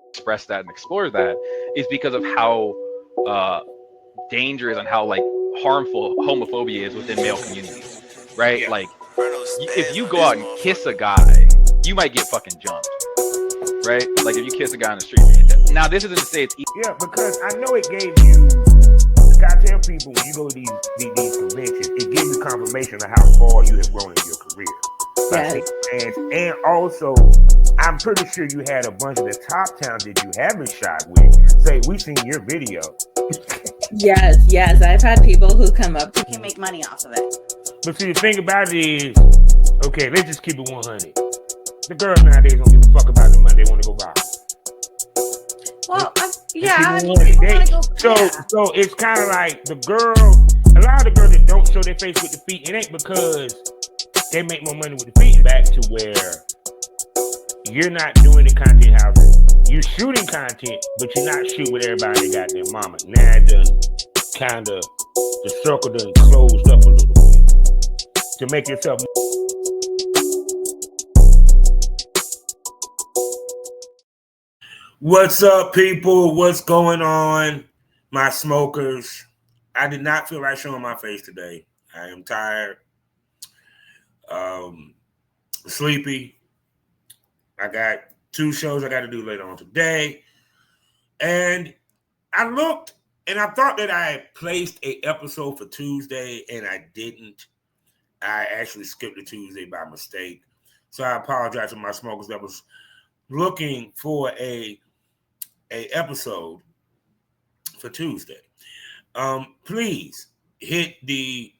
express that and explore that is because of how uh, dangerous and how like harmful homophobia is within male communities, right? Yeah. Like, Run those if spaz you on go this out and kiss a motherfucker. guy, you might get fucking jumped, right? Like if you kiss a guy on the street. Now, this isn't to say it's Yeah, because I know it gave you. Like I tell people when you go to these conventions, it gives you confirmation of how far you have grown in your career by Yes. seeing fans, and also I'm pretty sure you had a bunch of the top talent that you haven't shot with say we seen your video. Yes. I've had people who come up to You can make money off of it. But see, the thing about it is, okay, let's just keep it 100. The girls nowadays don't give a fuck about the money; they want to go viral. Well, Yeah, I mean, people want to go. So it's kind of like the girl. A lot of the girls that don't show their face with the feet, it ain't because they make more money with the feet. Back to where you're not doing the content house. You're shooting content, but you're not shooting with everybody that got their mama. Now it done kind of the circle done closed up a little bit to make yourself. What's up, people? What's going on, my smokers? I did not feel like showing my face today. I am tired, sleepy. I got 2 shows I got to do later on today. And I looked and I thought that I had placed an episode for Tuesday, and I didn't. I actually skipped the Tuesday by mistake. So I apologize to my smokers that was looking for a episode for Tuesday. Please hit the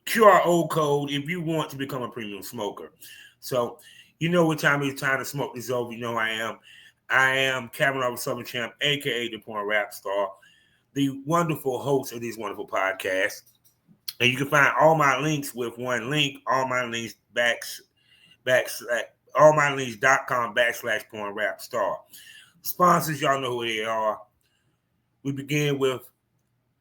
QRO code if you want to become a premium smoker. So you know what time it's time to smoke this over. You know I am. I am Kavanaugh Southern Champ, aka the Porn Rap Star, the wonderful host of this wonderful podcast. And you can find all my links with one link. All my links allmylinks.com/porn rap star. Sponsors, y'all know who they are. We begin with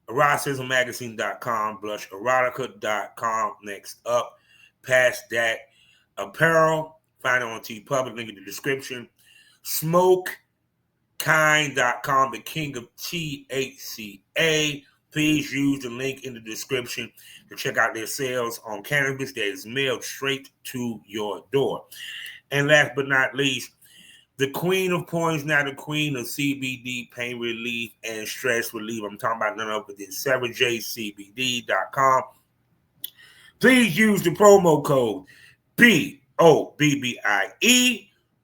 eroticismmagazine.com, blusherotica.com. Next up, past that, apparel, find it on TeePublic, link in the description. Smokekind.com, the king of THCA. Please use the link in the description to check out their sales on cannabis that is mailed straight to your door. And last but not least, the queen of points, now the queen of CBD pain relief and stress relief. I'm talking about none other than SarahJCBD.com. Please use the promo code BOBBIE.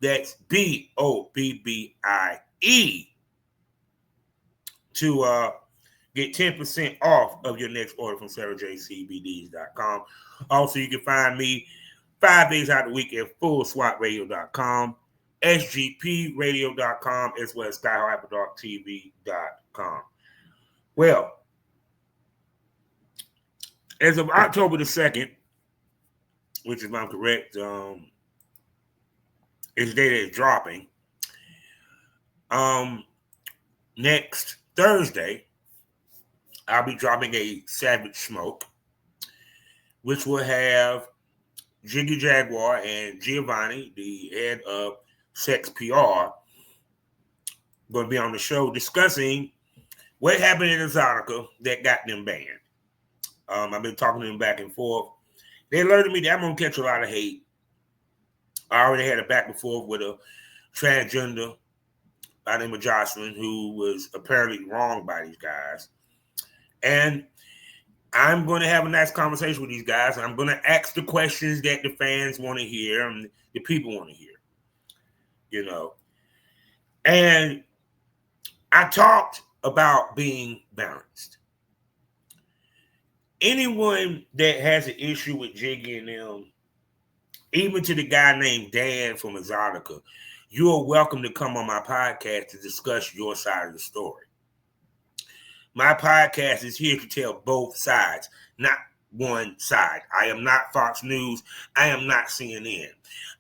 That's BOBBIE to get 10% off of your next order from SarahJCBDs.com. Also, you can find me 5 days out of the week at FullSWATRadio.com, SGPRadio.com, as well as SkyHighProductTV.com. Well, as of October the 2nd, which if I'm correct, is the day that it's dropping. Next Thursday, I'll be dropping a Savage Smoke, which will have Jiggy Jaguar and Giovanni, the head of Sex PR, going to be on the show discussing what happened in Exotica that got them banned. I've been talking to them back and forth. They alerted me that I'm going to catch a lot of hate. I already had a back and forth with a transgender by the name of Jocelyn, who was apparently wronged by these guys. And I'm going to have a nice conversation with these guys. And I'm going to ask the questions that the fans want to hear and the people want to hear. You know. And I talked about being balanced. Anyone that has an issue with Jiggy and them, even to the guy named Dan from Exotica, you are welcome to come on my podcast to discuss your side of the story. My podcast is here to tell both sides, not one side. I am not Fox News. I am not CNN.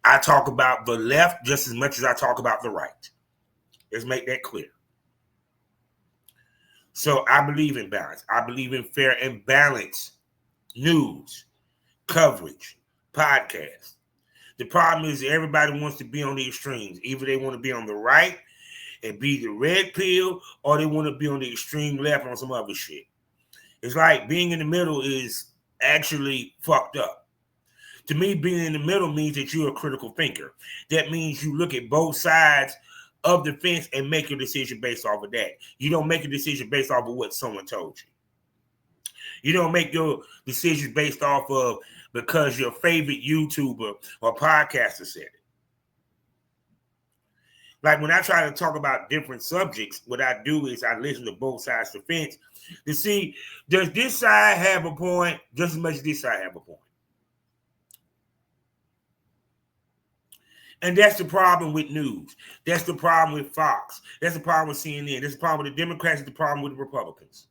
I talk about the left just as much as I talk about the right. Let's make that clear. So I believe in balance. I believe in fair and balanced news, coverage, podcasts. The problem is everybody wants to be on the extremes. Either they want to be on the right and be the red pill, or they want to be on the extreme left on some other shit. It's like being in the middle is actually fucked up. To me, being in the middle means that you're a critical thinker. That means you look at both sides of the fence and make your decision based off of that. You don't make a decision based off of what someone told you. You don't make your decisions based off of because your favorite YouTuber or podcaster said it. Like when I try to talk about different subjects, what I do is I listen to both sides of the fence to see, does this side have a point just as much as this side have a point? And that's the problem with news. That's the problem with Fox. That's the problem with CNN. That's the problem with the Democrats. That's the problem with the Republicans.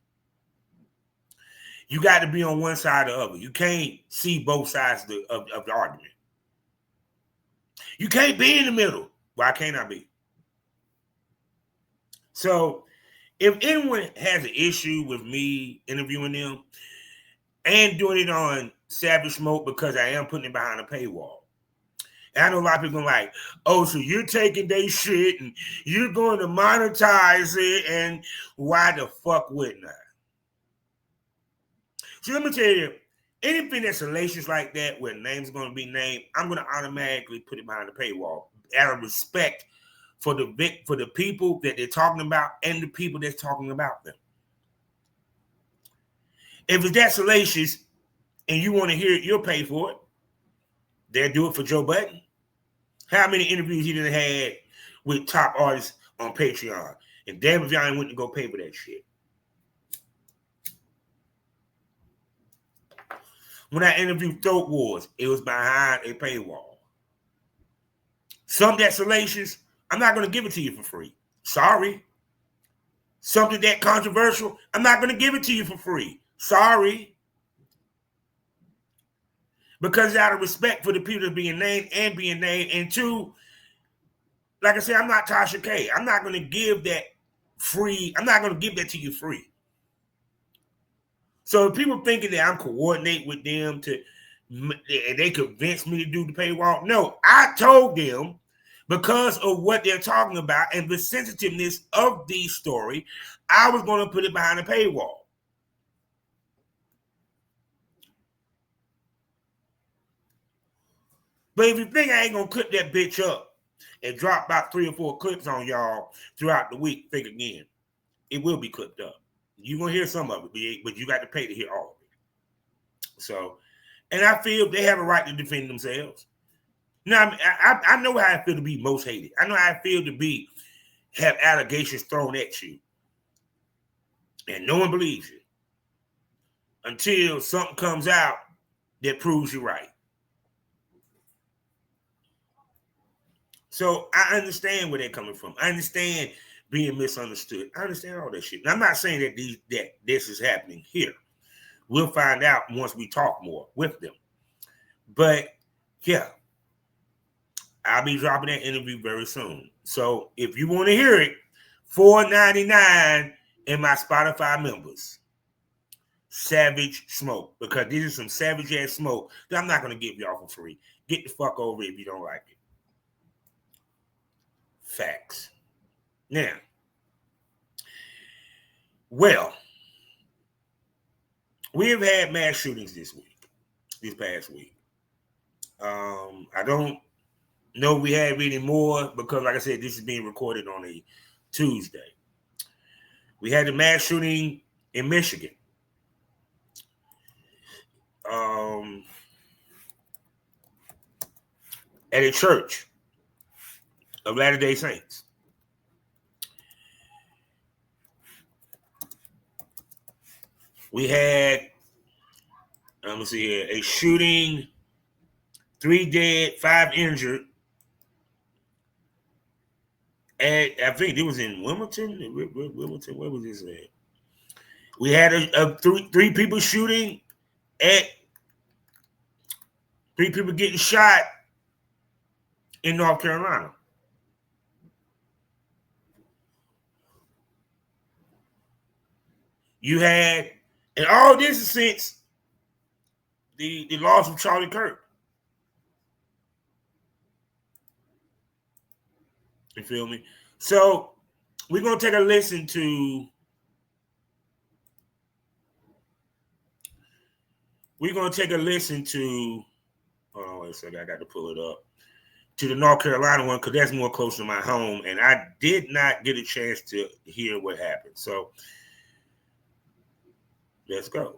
You got to be on one side or the other. You can't see both sides of the argument. You can't be in the middle. Why can't I be? So if anyone has an issue with me interviewing them and doing it on Savage Smoke, because I am putting it behind a paywall. And I know a lot of people are like, oh, so you're taking their shit and you're going to monetize it, and why the fuck wouldn't I? So let me tell you, anything that's salacious like that, where names are going to be named, I'm going to automatically put it behind the paywall out of respect for the people that they're talking about and the people that's talking about them. If it's that salacious and you want to hear it, you'll pay for it. They'll do it for Joe Budden. How many interviews he done had with top artists on Patreon? And damn if y'all ain't went to go pay for that shit. When I interviewed Throat Wars, it was behind a paywall. Something that's salacious, I'm not going to give it to you for free. Sorry. Something that controversial, I'm not going to give it to you for free. Sorry. Because out of respect for the people that are being named, and two, like I said, I'm not Tasha K. I'm not going to give that free. I'm not going to give that to you free. So if people thinking that I'm coordinating with them and they convinced me to do the paywall, no, I told them because of what they're talking about and the sensitiveness of the story, I was going to put it behind a paywall. But if you think I ain't going to clip that bitch up and drop about 3 or 4 clips on y'all throughout the week, think again. It will be clipped up. You're going to hear some of it, but you got to pay to hear all of it. So, and I feel they have a right to defend themselves. Now, I know how I feel to be most hated. I know how I feel to have allegations thrown at you. And no one believes you until something comes out that proves you right. So I understand where they're coming from. I understand being misunderstood. I understand all that shit. And I'm not saying that this is happening here. We'll find out once we talk more with them. But yeah, I'll be dropping that interview very soon. So if you want to hear it, $4.99 in my Spotify members. Savage Smoke. Because this is some savage ass smoke that I'm not going to give y'all for free. Get the fuck over it if you don't like it. Facts. Now, well, we have had mass shootings this past week. I don't know we have any more because, like I said, this is being recorded on a Tuesday. We had the mass shooting in Michigan. At a church of Latter-day Saints. We had, let me see here, a shooting, 3 dead, 5 injured. And I think it was in Wilmington. Wilmington, where was this at? We had three people shooting at 3 people getting shot in North Carolina. You had, and all this is since the loss of Charlie Kirk. You feel me? So we're gonna take a listen to. We're gonna take a listen to. Hold on, wait a second. I got to pull it up. To the North Carolina one because that's more close to my home, and I did not get a chance to hear what happened. So let's go.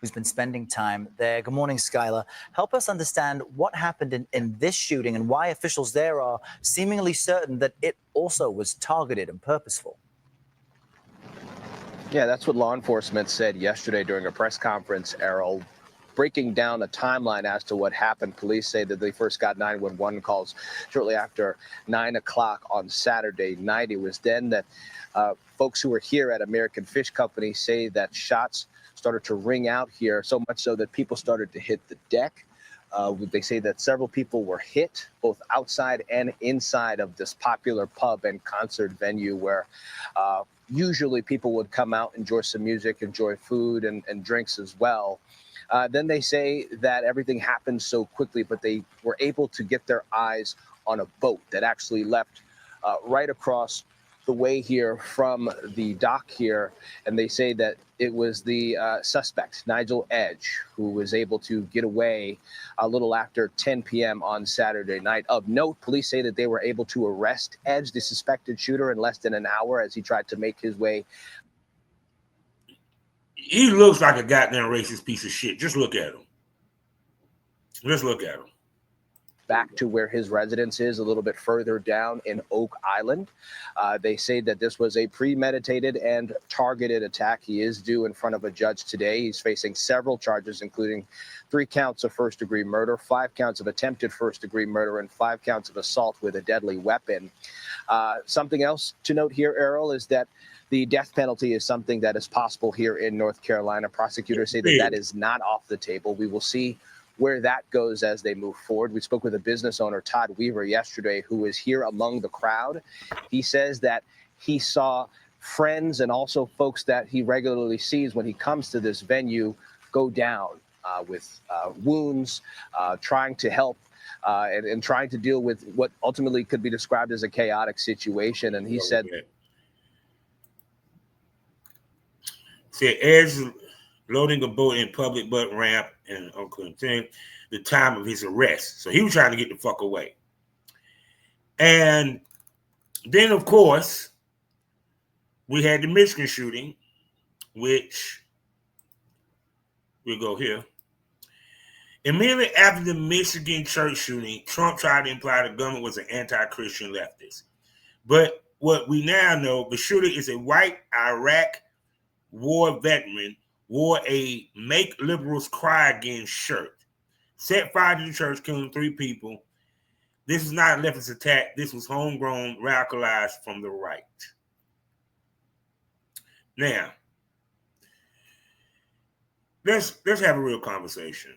Who's been spending time there. Good morning, Skylar. Help us understand what happened in this shooting and why officials there are seemingly certain that it also was targeted and purposeful. Yeah, that's what law enforcement said yesterday during a press conference, Errol. Breaking down a timeline as to what happened, police say that they first got 911 calls shortly after 9 o'clock on Saturday night. It was then that folks who were here at American Fish Company say that shots started to ring out here, so much so that people started to hit the deck. They say that several people were hit, both outside and inside of this popular pub and concert venue where usually people would come out, enjoy some music, enjoy food and drinks as well. Then they say that everything happened so quickly, but they were able to get their eyes on a boat that actually left right across the way here from the dock here. And they say that it was the suspect, Nigel Edge, who was able to get away a little after 10 p.m. on Saturday night. Of note, police say that they were able to arrest Edge, the suspected shooter, in less than an hour as he tried to make his way. He looks like a goddamn racist piece of shit. Just look at him. Just look at him. Back to where his residence is, a little bit further down in Oak Island. They say that this was a premeditated and targeted attack. He is due in front of a judge today. He's facing several charges, including 3 counts of first-degree murder, 5 counts of attempted first-degree murder, and 5 counts of assault with a deadly weapon. Something else to note here, Errol, is that the death penalty is something that is possible here in North Carolina. Prosecutors say that that is not off the table. We will see where that goes as they move forward. We spoke with a business owner, Todd Weaver, yesterday, who was here among the crowd. He says that he saw friends and also folks that he regularly sees when he comes to this venue go down with wounds, trying to help and trying to deal with what ultimately could be described as a chaotic situation. And he said, Edge loading a boat in public boat ramp in Oakland, the time of his arrest. So he was trying to get the fuck away. And then, of course, we had the Michigan shooting, which we'll go here. Immediately after the Michigan church shooting, Trump tried to imply the government was an anti-Christian leftist. But what we now know, the shooter is a white Iraq war veteran, wore a "Make Liberals Cry Again" shirt, set fire to the church, killing 3 people. This is not a leftist attack. This was homegrown, radicalized from the right. Now, let's have a real conversation.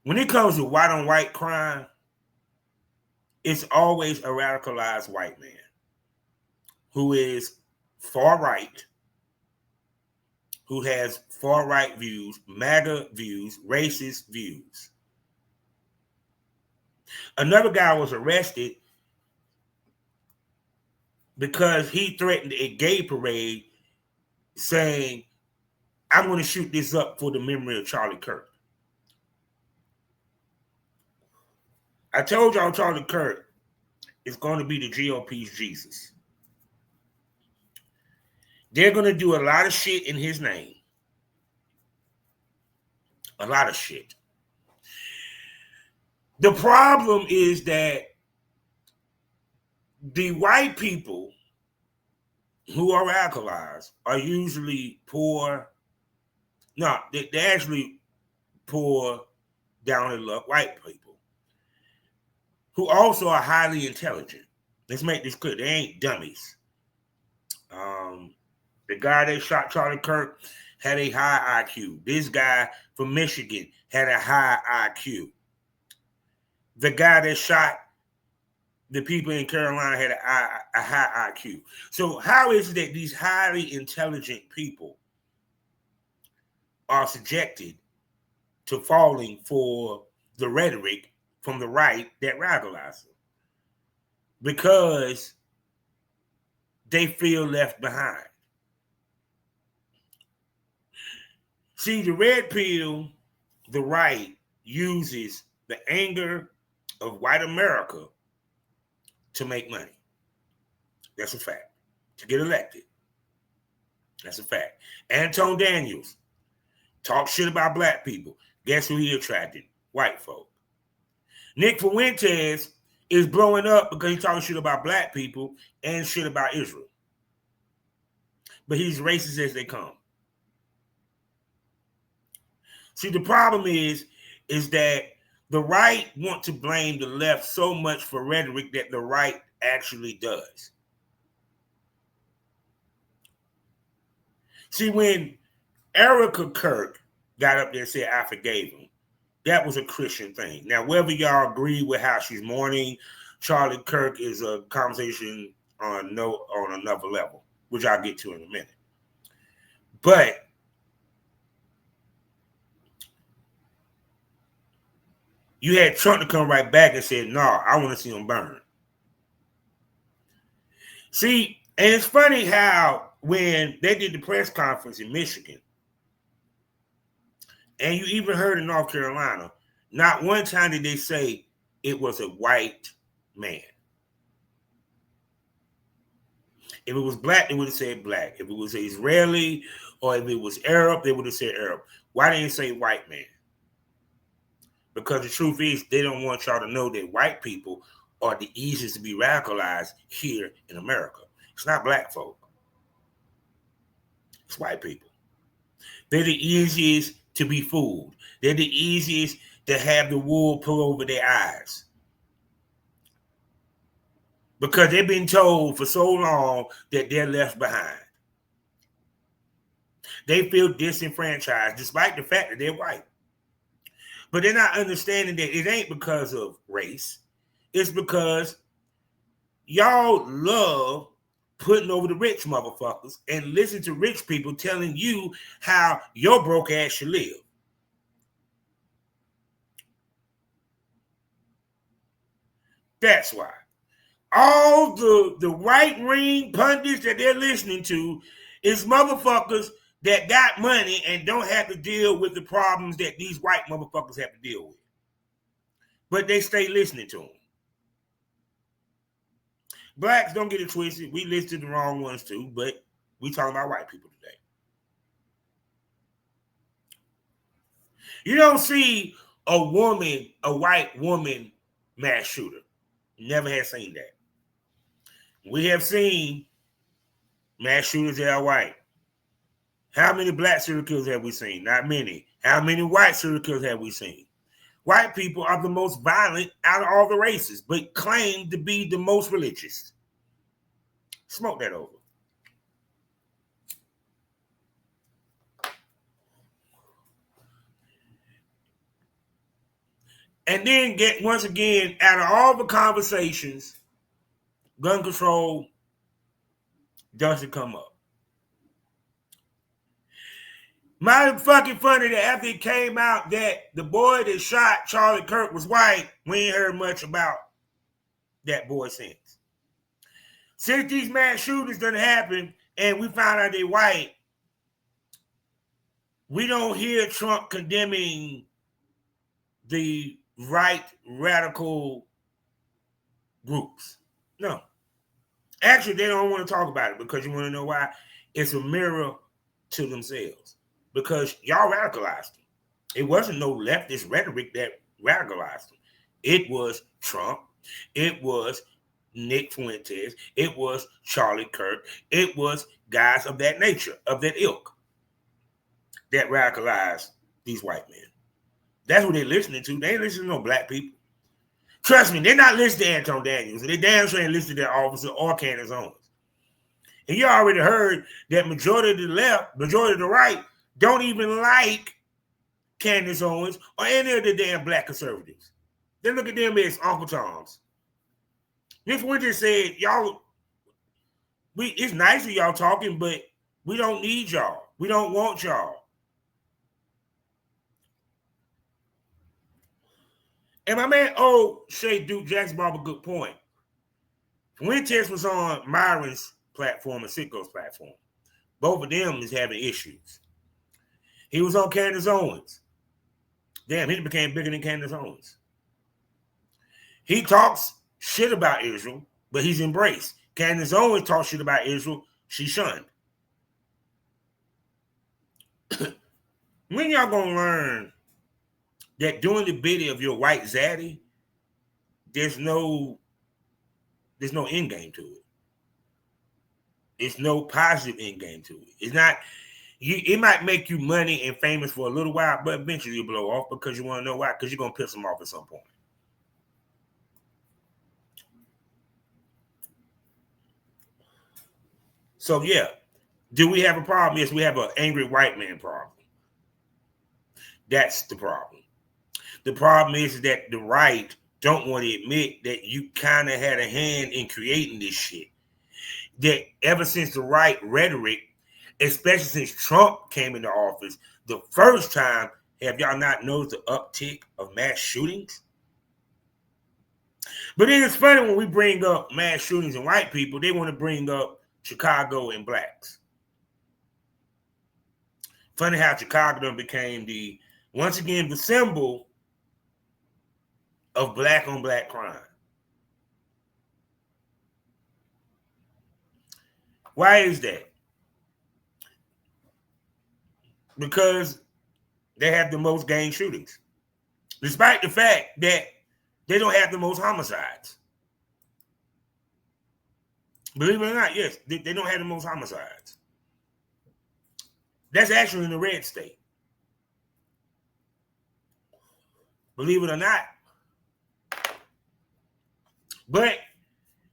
When it comes to white on white crime, it's always a radicalized white man who is far right, who has far right views, MAGA views, racist views. Another guy was arrested because he threatened a gay parade saying, "I'm going to shoot this up for the memory of Charlie Kirk." I told y'all Charlie Kirk is going to be the GOP's Jesus. They're going to do a lot of shit in his name. A lot of shit. The problem is that the white people who are radicalized are usually poor. No, they're actually poor, down in luck white people who also are highly intelligent. Let's make this clear. They ain't dummies. The guy that shot Charlie Kirk had a high IQ. This guy from Michigan had a high IQ. the guy that shot the people in Carolina had a high IQ. So how is it that these highly intelligent people are subjected to falling for the rhetoric from the right that radicalizes them? Because they feel left behind. See, the red pill, the right, uses the anger of white America to make money. That's a fact. To get elected. That's a fact. Anton Daniels talks shit about black people. Guess who he attracted? White folk. Nick Fuentes is blowing up because he's talking shit about black people and shit about Israel. But he's racist as they come. See, the problem is that the right want to blame the left so much for rhetoric that the right actually does. See, when Erica Kirk got up there and said, I forgave him, that was a Christian thing. Now, whether y'all agree with how she's mourning Charlie Kirk is a conversation on another level, which I'll get to in a minute. But you had Trump to come right back and say, no, I want to see him burn. See, and it's funny how when they did the press conference in Michigan, and you even heard in North Carolina, not one time did they say it was a white man. If it was black, they would have said black. If it was Israeli or if it was Arab, they would have said Arab. Why didn't they say white man? Because the truth is, they don't want y'all to know that white people are the easiest to be radicalized here in America. It's not black folk. It's white people. They're the easiest to be fooled. They're the easiest to have the wool pull over their eyes. Because they've been told for so long that they're left behind. They feel disenfranchised despite the fact that they're white. But they're not understanding that it ain't because of race. It's because y'all love putting over the rich motherfuckers and listen to rich people telling you how your broke ass should live. That's why. All the right-wing pundits that they're listening to is motherfuckers that got money and don't have to deal with the problems that these white motherfuckers have to deal with. But they stay listening to them. Blacks, don't get it twisted. We listed the wrong ones too, but we talking about white people today. You don't see a white woman mass shooter. Never have seen that. We have seen mass shooters that are white. How many black serial killers have we seen? Not many. How many white serial killers have we seen? White people are the most violent out of all the races, but claim to be the most religious. Smoke that over. And then once again, out of all the conversations, gun control doesn't come up. Mighty fucking funny that after it came out that the boy that shot Charlie Kirk was white, we ain't heard much about that boy since. Since these mass shootings done happen and we found out they white, we don't hear Trump condemning the right radical groups. No. Actually, they don't want to talk about it because you want to know why? It's a mirror to themselves. Because y'all radicalized them. It wasn't no leftist rhetoric that radicalized them. It was Trump. It was Nick Fuentes. It was Charlie Kirk. It was guys of that nature, of that ilk, that radicalized these white men. That's what they're listening to. They ain't listening to no black people. Trust me, they're not listening to Anton Daniels. They damn sure ain't listening to their officer or Candace Owens. And you already heard that majority of the left, majority of the right, don't even like Candace Owens or any of the damn black conservatives. They look at them as Uncle Toms. Miss Winter said, y'all, it's nice of y'all talking, but we don't need y'all. We don't want y'all. And my man, Shay Duke Jackson brought up a good point. Winter was on Myron's platform and Sitco's platform. Both of them is having issues. He was on Candace Owens. Damn, he became bigger than Candace Owens. He talks shit about Israel, but he's embraced. Candace Owens talks shit about Israel. She's shunned. When y'all gonna learn that doing the bidding of your white zaddy, there's no end game to it. There's no positive end game to it. It's not. It might make you money and famous for a little while, but eventually you blow off because you want to know why? Because you're gonna piss them off at some point. So yeah, do we have a problem? Yes, we have an angry white man problem. That's the problem. The problem is that the right don't want to admit that you kind of had a hand in creating this shit. That ever since the right rhetoric, especially since Trump came into office, the first time, have y'all not noticed the uptick of mass shootings? But then it's funny when we bring up mass shootings and white people, they want to bring up Chicago and blacks. Funny how Chicago became once again, the symbol of black on black crime. Why is that? Because they have the most gang shootings, despite the fact that they don't have the most homicides. Believe it or not, yes, they don't have the most homicides. That's actually in the red state. Believe it or not. But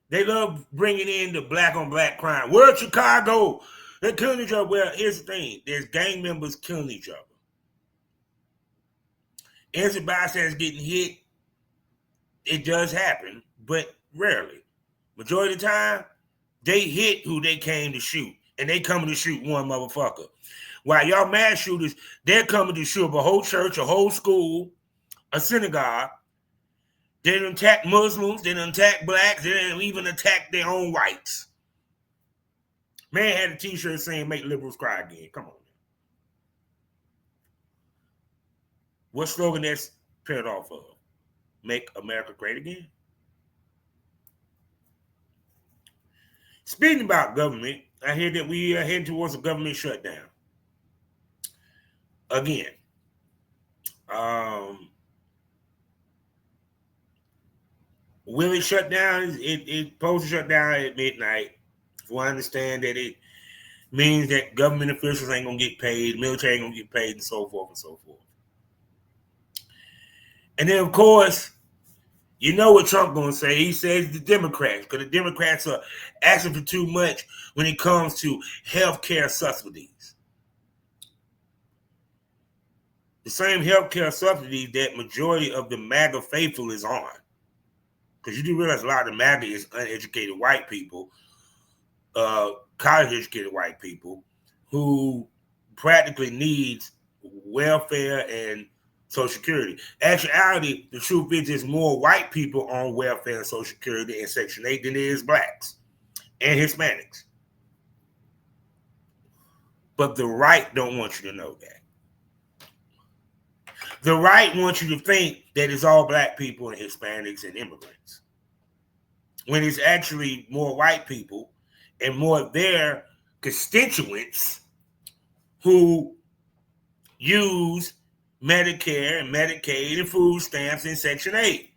they love bringing in the black on black crime. We're in Chicago. They're killing each other. Well, here's the thing. There's gang members killing each other. Innocent bystanders getting hit. It does happen, but rarely. Majority of the time, they hit who they came to shoot. And they coming to shoot one motherfucker. While y'all mass shooters, they're coming to shoot up a whole church, a whole school, a synagogue. They didn't attack Muslims. They didn't attack blacks. They didn't even attack their own whites. Man had a t-shirt saying, make liberals cry again. Come on. What slogan that's paired off of? Make America great again? Speaking about government, I hear that we are heading towards a government shutdown. Again. Will it shut down? It's supposed to shut down at midnight. If I understand that it means that government officials ain't going to get paid, military ain't going to get paid, and so forth and so forth. And then, of course, you know what Trump going to say. He says the Democrats, because the Democrats are asking for too much when it comes to health care subsidies. The same health care subsidies that majority of the MAGA faithful is on. Because you do realize a lot of the MAGA is uneducated white people, college-educated white people, who practically needs welfare and Social Security. Actuality, the truth is there's more white people on welfare and Social Security and Section 8 than there is blacks and Hispanics. But the right don't want you to know that. The right wants you to think that it's all black people and Hispanics and immigrants, when it's actually more white people and more of their constituents who use Medicare and Medicaid and food stamps in Section 8.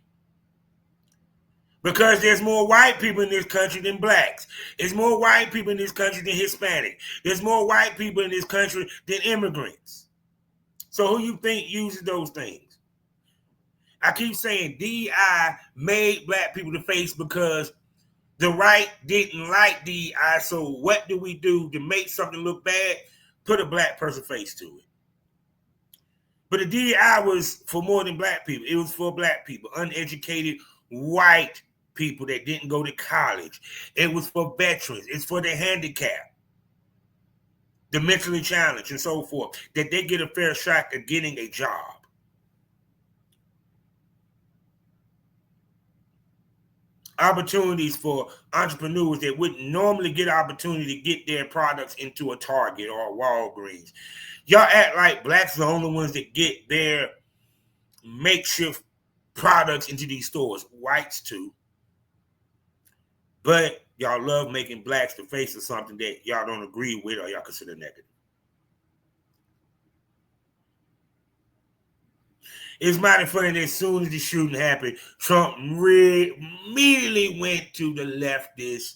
Because there's more white people in this country than blacks. There's more white people in this country than Hispanic. There's more white people in this country than immigrants. So who you think uses those things? I keep saying DEI made black people the face because the right didn't like DEI. So what do we do to make something look bad? Put a black person face to it. But the DEI was for more than black people. It was for black people, uneducated white people that didn't go to college. It was for veterans. It's for the handicapped, the mentally challenged, and so forth, that they get a fair shot at getting a job. Opportunities for entrepreneurs that wouldn't normally get opportunity to get their products into a Target or a Walgreens. Y'all act like blacks are the only ones that get their makeshift products into these stores. Whites too. But y'all love making blacks the face of something that y'all don't agree with or y'all consider negative. It's mighty funny that as soon as the shooting happened, Trump immediately went to the leftist.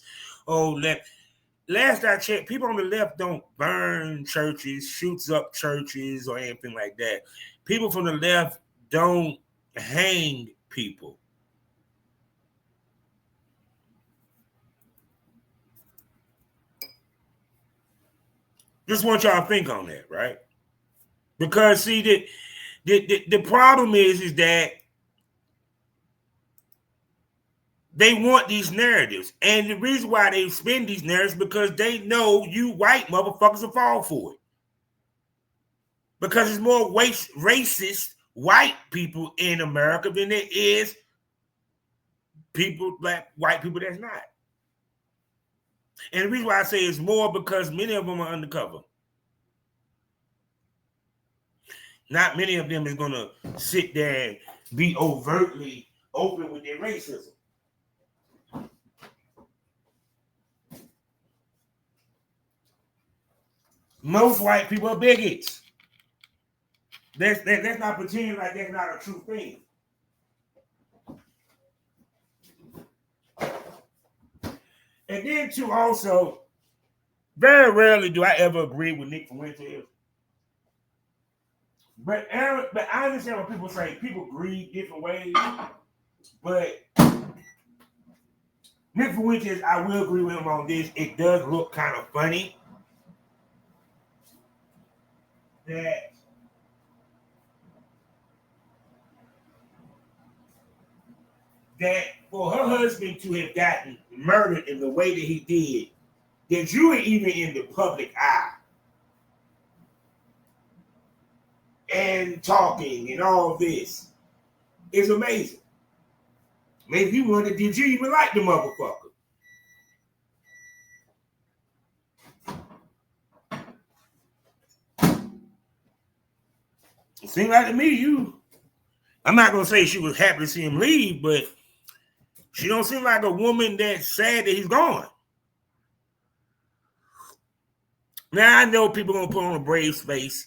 Last I checked, people on the left don't burn churches, shoots up churches, or anything like that. People from the left don't hang people. Just want y'all to think on that, right? Because see, the problem is that they want these narratives. And the reason why they spin these narratives is because they know you white motherfuckers will fall for it. Because there's more racist white people in America than there is white people that's not. And the reason why I say it's more because many of them are undercover. Not many of them is going to sit there and be overtly open with their racism. Most white people are bigots. Let's not pretend like that's not a true thing. And then too, also, very rarely do I ever agree with Nick Fuentes. But I understand what people say. People grieve different ways. But Nick Fuentes, I will agree with him on this. It does look kind of funny that for her husband to have gotten murdered in the way that he did, that you were even in the public eye and talking and all this is amazing. Maybe you wonder, did you even like the motherfucker? It seemed like to me, I'm not going to say she was happy to see him leave, but she don't seem like a woman that's sad that he's gone. Now, I know people are going to put on a brave face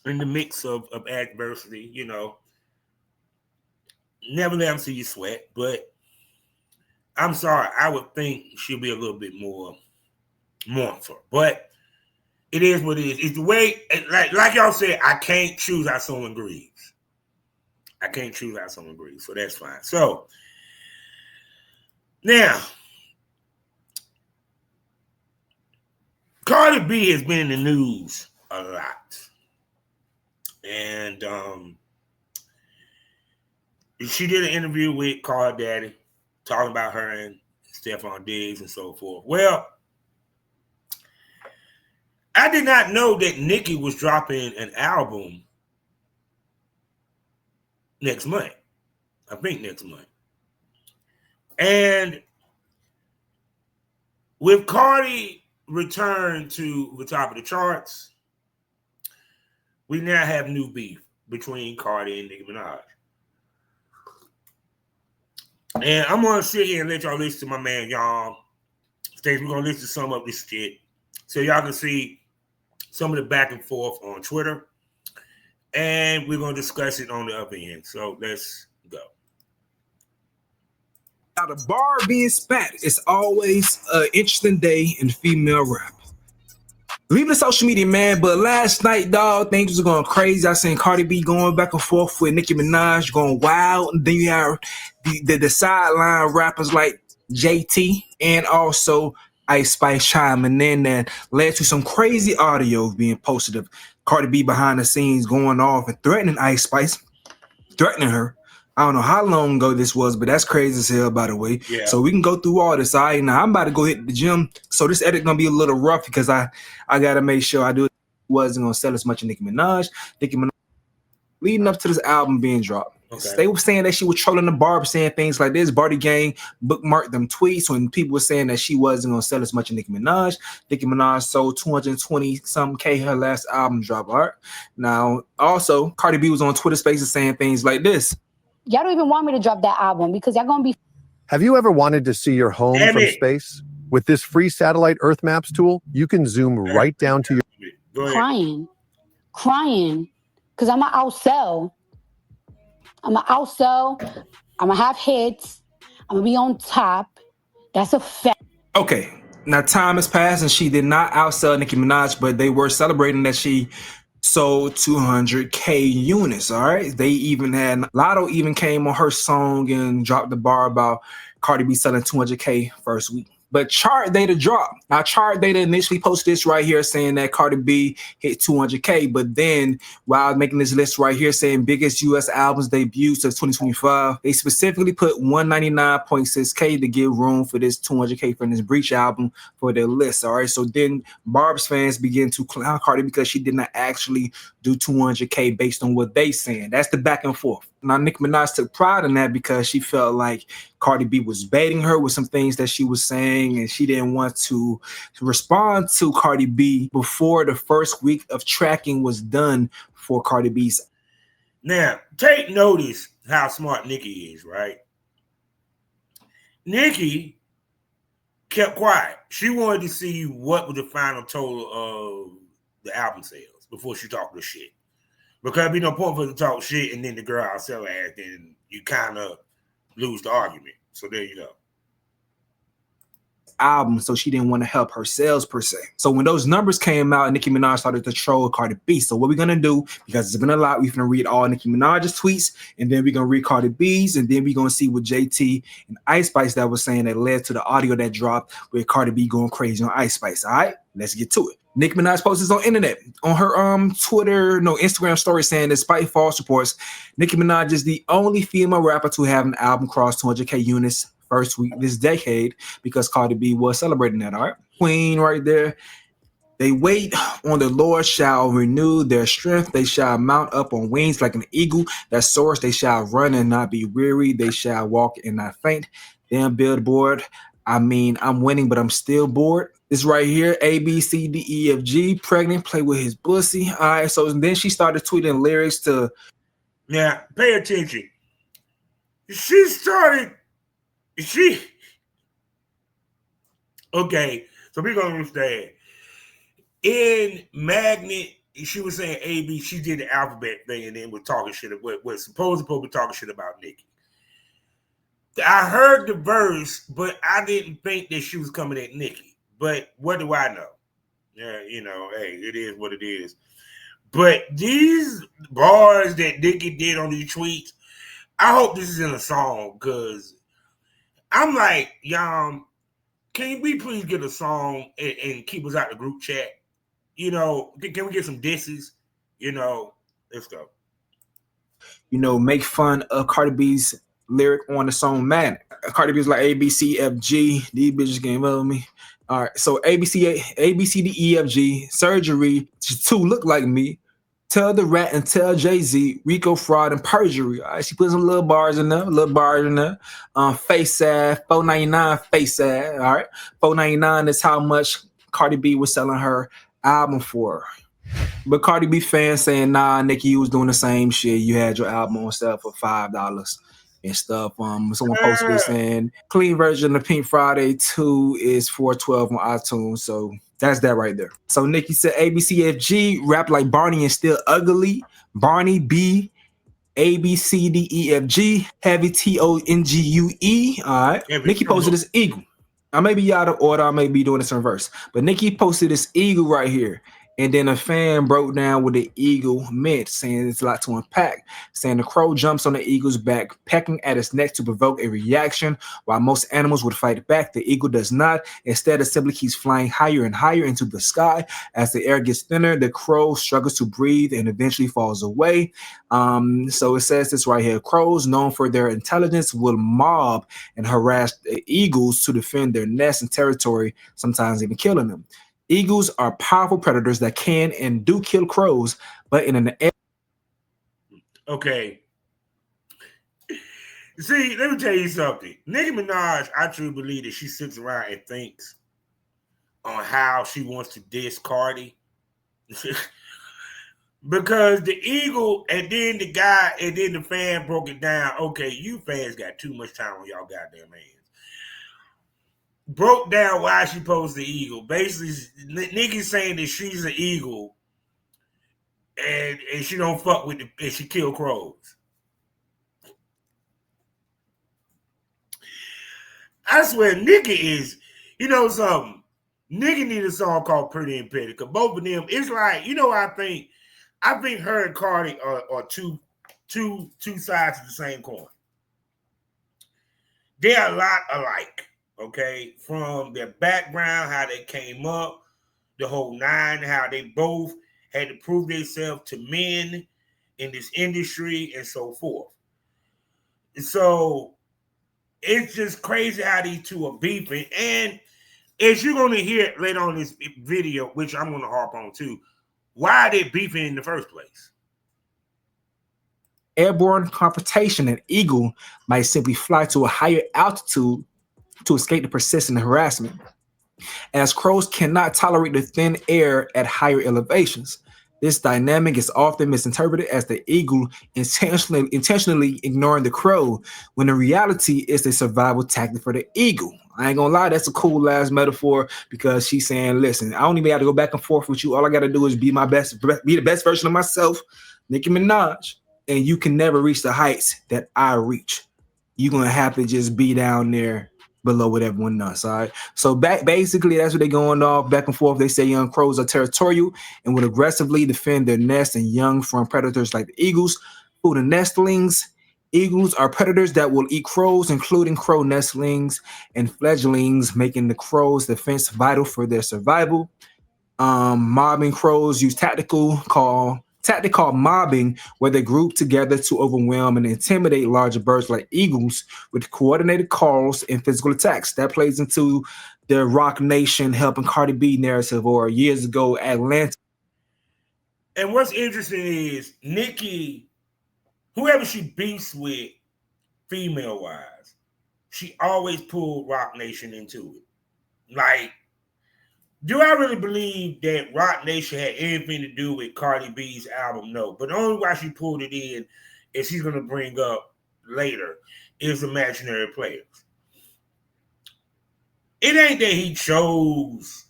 in the mix of adversity, you know. Never let them see you sweat, but I'm sorry. I would think she'll be a little bit more mournful. But it is what it is. It's the way, like y'all said, I can't choose how someone grieves. I can't choose how someone grieves, so that's fine. So, now, Cardi B has been in the news a lot. And she did an interview with Cardi, talking about her and Stephon Diggs and so forth. Well, I did not know that Nicky was dropping an album next month. I think next month. And with Cardi return to the top of the charts, we now have new beef between Cardi and Nicki Minaj. And I'm going to sit here and let y'all listen to my man, y'all. We're going to listen to some of this shit so y'all can see some of the back and forth on Twitter. And we're going to discuss it on the other end. So let's go. Now, the bar being spat is always an interesting day in female rap. Leave the social media, man, but last night, dog, things was going crazy. I seen Cardi B going back and forth with Nicki Minaj, going wild. And then you have the sideline rappers like JT and also Ice Spice chiming in that led to some crazy audio being posted of Cardi B behind the scenes going off and threatening Ice Spice, threatening her. I don't know how long ago this was, but that's crazy as hell, by the way. Yeah. So we can go through all this. All right, now I'm about to go hit the gym. So this edit gonna be a little rough because I gotta make sure I do it. Wasn't gonna sell as much as Nicki Minaj. Leading up to this album being dropped. Okay. They were saying that she was trolling the barber, saying things like this. Barty Gang bookmarked them tweets when people were saying that she wasn't gonna sell as much as Nicki Minaj. Nicki Minaj sold 220 some K her last album drop. All right. Now, also, Cardi B was on Twitter Spaces saying things like this. Y'all don't even want me to drop that album because y'all gonna be. Have you ever wanted to see your home Damn from it. space? With this free satellite Earth Maps tool, you can zoom right down to your. Go ahead. crying, because I'm gonna outsell. I'm gonna have hits. I'm gonna be on top. That's a fact. Okay, now time has passed and she did not outsell Nicki Minaj, but they were celebrating that she sold 200K units. All right, they even had Lotto even came on her song and dropped the bar about Cardi B selling 200K first week. But chart data dropped. Now, chart data initially posted this right here saying that Cardi B hit 200K. But then while making this list right here saying biggest US albums debuts of 2025, they specifically put 199.6K to give room for this 200K from this Breach album for their list. All right. So then Barb's fans begin to clown Cardi because she did not actually do 200K based on what they saying. That's the back and forth. Now, Nicki Minaj took pride in that because she felt like Cardi B was baiting her with some things that she was saying, and she didn't want to respond to Cardi B before the first week of tracking was done for Cardi B's. Now, take notice how smart Nicky is, right? Nicky kept quiet. She wanted to see what was the final total of the album sales before she talked the shit. Because it'd be no point for her to talk shit and then the girl outsell ass, then you kind of lose the argument. So there you go. Album, so she didn't want to help her sales per se. So when those numbers came out, Nicki Minaj started to troll Cardi B. So what we're gonna do, because it's been a lot, we're gonna read all Nicki Minaj's tweets, and then we're gonna read Cardi B's, and then we're gonna see what JT and Ice Spice that was saying that led to the audio that dropped with Cardi B going crazy on Ice Spice. All right, let's get to it. Nicki Minaj posted this on internet on her Instagram story saying, despite false reports, Nicki Minaj is the only female rapper to have an album cross 200K units first week this decade because Cardi B was celebrating that. All right, Queen right there. They wait on the Lord shall renew their strength. They shall mount up on wings like an eagle that soars. They shall run and not be weary. They shall walk and not faint. Damn Billboard. I mean, I'm winning, but I'm still bored. This right here, A, B, C, D, E, F, G, pregnant, play with his pussy. All right, so then she started tweeting lyrics to... Now, pay attention. Okay, so we're going to understand. In Magnet, she was saying A, B, she did the alphabet thing and then was talking shit, was supposedly talking shit about Nicki. I heard the verse, but I didn't think that she was coming at Nicki. But what do I know? Yeah, hey, it is what it is. But these bars that Nicki did on these tweets, I hope this is in a song because I'm like, y'all, can we please get a song and keep us out the group chat? Can we get some disses? Let's go. Make fun of Cardi B's lyric on the song Man. Cardi B was like A, B, C, F, G. These bitches can't love me. All right, so A, B, C, D, E, F, G, surgery, to look like me, tell the rat and tell Jay-Z, Rico, fraud, and perjury. All right, she put some little bars in there, face ad, $4.99 face ad, all right? $4.99 is how much Cardi B was selling her album for. But Cardi B fans saying, nah, Nicki, you was doing the same shit. You had your album on sale for $5 and stuff. Someone posted this saying clean version of Pink Friday 2 is $4.12 on iTunes. So that's that right there. So Nicki said ABCFG rap like Barney and still ugly. Barney B ABCDEFG heavy TONGUE. All right. Nicki posted this eagle. I may be out of order. I may be doing this in reverse. But Nicki posted this eagle right here. And then a fan broke down what the eagle meant, saying it's a lot to unpack, saying the crow jumps on the eagle's back, pecking at its neck to provoke a reaction. While most animals would fight back, the eagle does not. Instead, it simply keeps flying higher and higher into the sky. As the air gets thinner, the crow struggles to breathe and eventually falls away. So it says this right here. Crows, known for their intelligence, will mob and harass the eagles to defend their nest and territory, sometimes even killing them. Eagles are powerful predators that can and do kill crows, but in an Okay. See, let me tell you something. Nicki Minaj, I truly believe that she sits around and thinks on how she wants to diss Cardi. Because the eagle, and then the guy, and then the fan broke it down. Okay, you fans got too much time on y'all goddamn hands. Broke down why she posed the eagle. Basically, Nicki's saying that she's an eagle and she don't fuck with and she kill crows. I swear, Nicky is, you know something? Nicky need a song called Pretty and Petty, because both of them, it's like, you know, I think her and Cardi are two sides of the same coin. They're a lot alike. Okay, from their background, how they came up, the whole nine, how they both had to prove themselves to men in this industry and so forth. So it's just crazy how these two are beefing. And as you're going to hear later on in this video, which I'm going to harp on too, why are they beefing in the first place? Airborne confrontation, an eagle might simply fly to a higher altitude to escape the persistent harassment, as crows cannot tolerate the thin air at higher elevations. This dynamic is often misinterpreted as the eagle intentionally ignoring the crow, when the reality is a survival tactic for the eagle. I ain't gonna lie, that's a cool ass metaphor, because she's saying, listen, I don't even have to go back and forth with you. All I gotta do is be the best version of myself, Nicki Minaj, and you can never reach the heights that I reach. You're gonna have to just be down there below what everyone does. All right. So basically, that's what they're going off back and forth. They say young crows are territorial and would aggressively defend their nest and young from predators like the eagles. Food and nestlings. Eagles are predators that will eat crows, including crow nestlings and fledglings, making the crows' defense vital for their survival. Mobbing crows use tactic called mobbing, where they group together to overwhelm and intimidate larger birds like eagles with coordinated calls and physical attacks. That plays into the Rock Nation helping Cardi B narrative, or years ago, Atlanta. And what's interesting is Nicky, whoever she beefs with, female-wise, she always pulled Rock Nation into it. Like, do I really believe that Rock Nation had anything to do with Cardi B's album? No. But the only why she pulled it in, and she's going to bring up later, is imaginary players. It ain't that he chose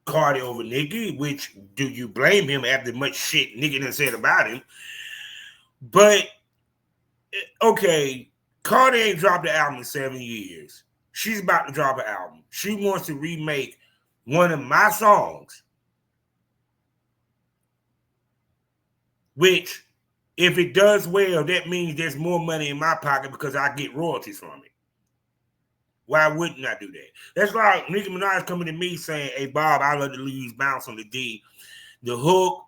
Cardi over Nicky, which do you blame him after much shit Nicky done said about him? But, okay, Cardi ain't dropped an album in 7 years. She's about to drop an album. She wants to remake one of my songs, which, if it does well, that means there's more money in my pocket because I get royalties from it. Why wouldn't I do that? That's like Nicki Minaj coming to me saying, hey, Bob, I love to use bounce on the D, the hook,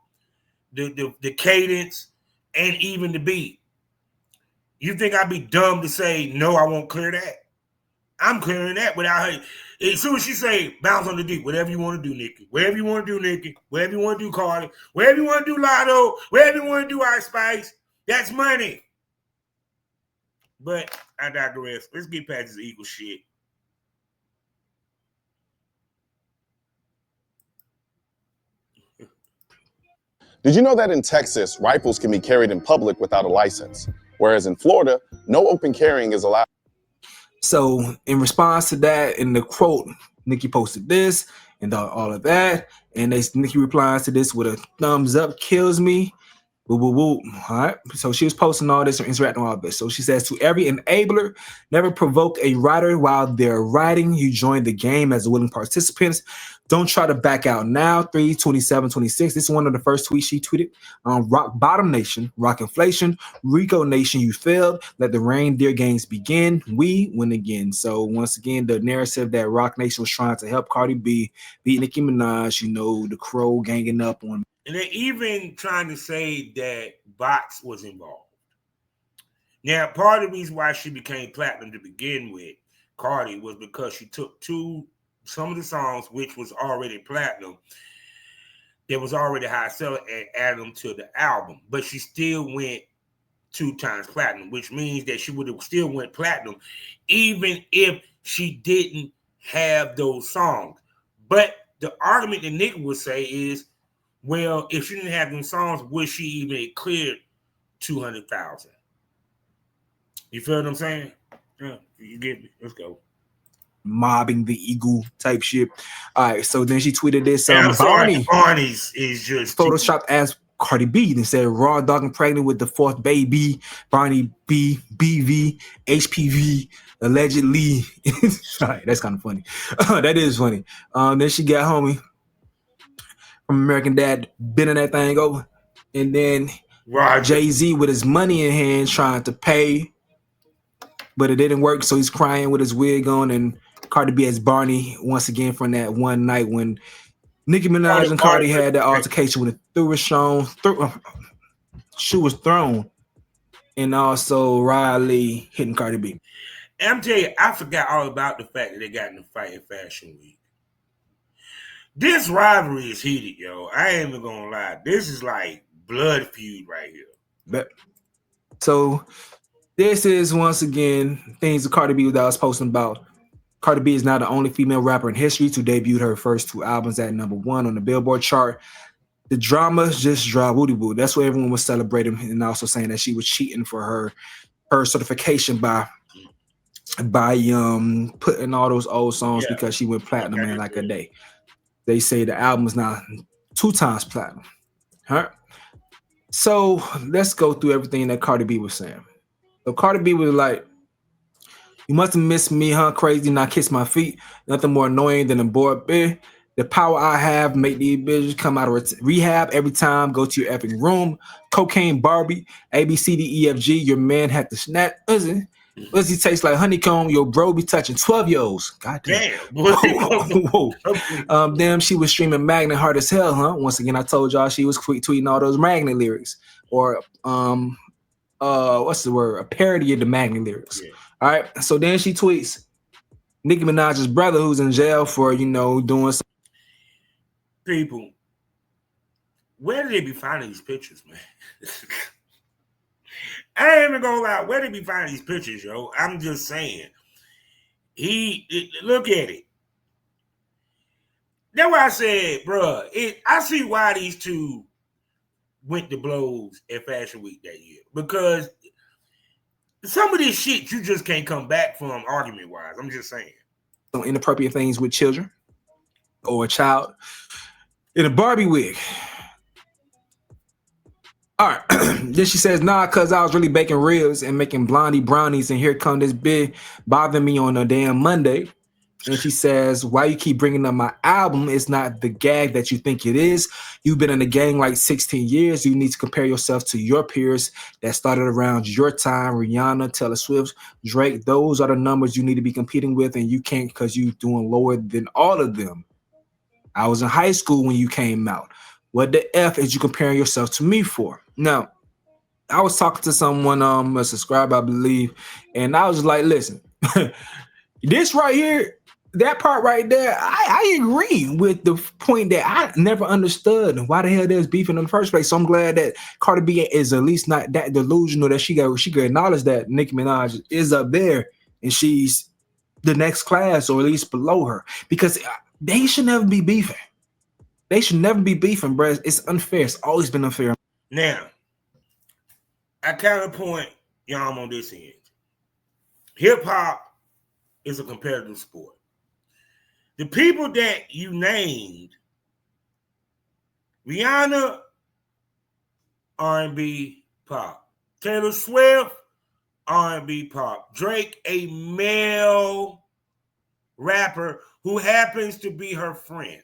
the cadence, and even the beat. You think I'd be dumb to say, no, I won't clear that? I'm clearing that without her. As soon as she say, bounce on the D, whatever you want to do, Nicky. Whatever you want to do, Nicky. Whatever you want to do, Cardi. Whatever you want to do, Lotto. Whatever you want to do, Ice Spice. That's money. But I digress. Let's get past this eagle shit. Did you know that in Texas, rifles can be carried in public without a license, whereas in Florida, no open carrying is allowed? So in response to that, in the quote, Nicky posted this and all of that, and Nicky replies to this with a thumbs up, kills me. Woo, woo, woo. All right. So she was posting all this and interacting with all this. So she says, to every enabler, never provoke a rider while they're riding. You join the game as willing participants. Don't try to back out now. 3/27/26. This is one of the first tweets she tweeted. Rock Bottom Nation, Rock Inflation, Rico Nation, you failed. Let the reindeer games begin. We win again. So once again, the narrative that Rock Nation was trying to help Cardi B beat Nicki Minaj, the crow ganging up on. And they're even trying to say that bots was involved. Now, part of the reason why she became platinum to begin with, Cardi, was because she took some of the songs which was already platinum, that was already high seller, and added them to the album. But she still went 2 times platinum, which means that she would have still went platinum even if she didn't have those songs. But the argument that Nick would say is, well, if she didn't have them songs, would she even clear 200,000? You feel what I'm saying? Yeah, you get me. Let's go. Mobbing the eagle type shit. All right, so then she tweeted this. Barney's is just photoshopped as Cardi B and said raw dog and pregnant with the 4th baby. Barney B, BV, HPV, allegedly. All right, that's kind of funny. That is funny. Then she got homie from American Dad bending that thing over, and then Jay-Z with his money in hand trying to pay, but it didn't work, so he's crying with his wig on, and Cardi B as Barney once again from that one night when Nicki Minaj and Cardi had that altercation when the shoe was thrown, and also Riley hitting Cardi B. I'm telling you, I forgot all about the fact that they got in a fight in Fashion Week. This rivalry is heated, yo. I ain't even gonna lie. This is like blood feud right here. So this is once again things that Cardi B that I was posting about. Cardi B is now the only female rapper in history to debut her first 2 albums at #1 on the Billboard chart. The drama just dropped. Woody Boo. That's what everyone was celebrating, and also saying that she was cheating for her certification by putting all those old songs because she went platinum in like a day. They say the album is now 2 times platinum. All right. So let's go through everything that Cardi B was saying. So Cardi B was like, "You must have missed me, huh? Crazy, not kiss my feet. Nothing more annoying than a bored bitch. The power I have make these bitches come out of rehab every time. Go to your effing room. Cocaine Barbie, ABCDEFG. Your man had to snap. Uzi tastes like honeycomb. Your bro be touching 12-year-olds. Goddamn. Whoa. Damn, she was streaming Magnet hard as hell, huh? Once again, I told y'all she was tweeting all those Magnet lyrics. Or what's the word? A parody of the Magnet lyrics. Yeah. All right. So then she tweets Nicki Minaj's brother, who's in jail for doing some. People, where do they be finding these pictures, man? I ain't even gonna lie. Where they be finding these pictures, yo? I'm just saying. Look at it. That's why I said, bro. I see why these two went to blows at Fashion Week that year, because some of this shit you just can't come back from argument wise. I'm just saying. Some inappropriate things with children or a child in a Barbie wig. All right. Then she says, nah, cause I was really baking ribs and making blondie brownies, and here come this big bothering me on a damn Monday. And she says, why you keep bringing up my album? It's not the gag that you think it is. You've been in the game like 16 years. You need to compare yourself to your peers that started around your time. Rihanna, Taylor Swift, Drake. Those are the numbers you need to be competing with, and you can't because you're doing lower than all of them. I was in high school when you came out. What the F is you comparing yourself to me for? Now, I was talking to someone, a subscriber, I believe, and I was like, listen, this right here, that part right there, I agree with the point that I never understood why the hell there's beef in the first place. So I'm glad that Cardi B is at least not that delusional that she could acknowledge that Nicki Minaj is up there and she's the next class or at least below her, because they should never be beefing. They should never be beefing, bro. It's unfair. It's always been unfair. Now, I counterpoint y'all on this end. Hip hop is a competitive sport. The people that you named, Rihanna, R&B pop. Taylor Swift, R&B pop. Drake, a male rapper who happens to be her friend.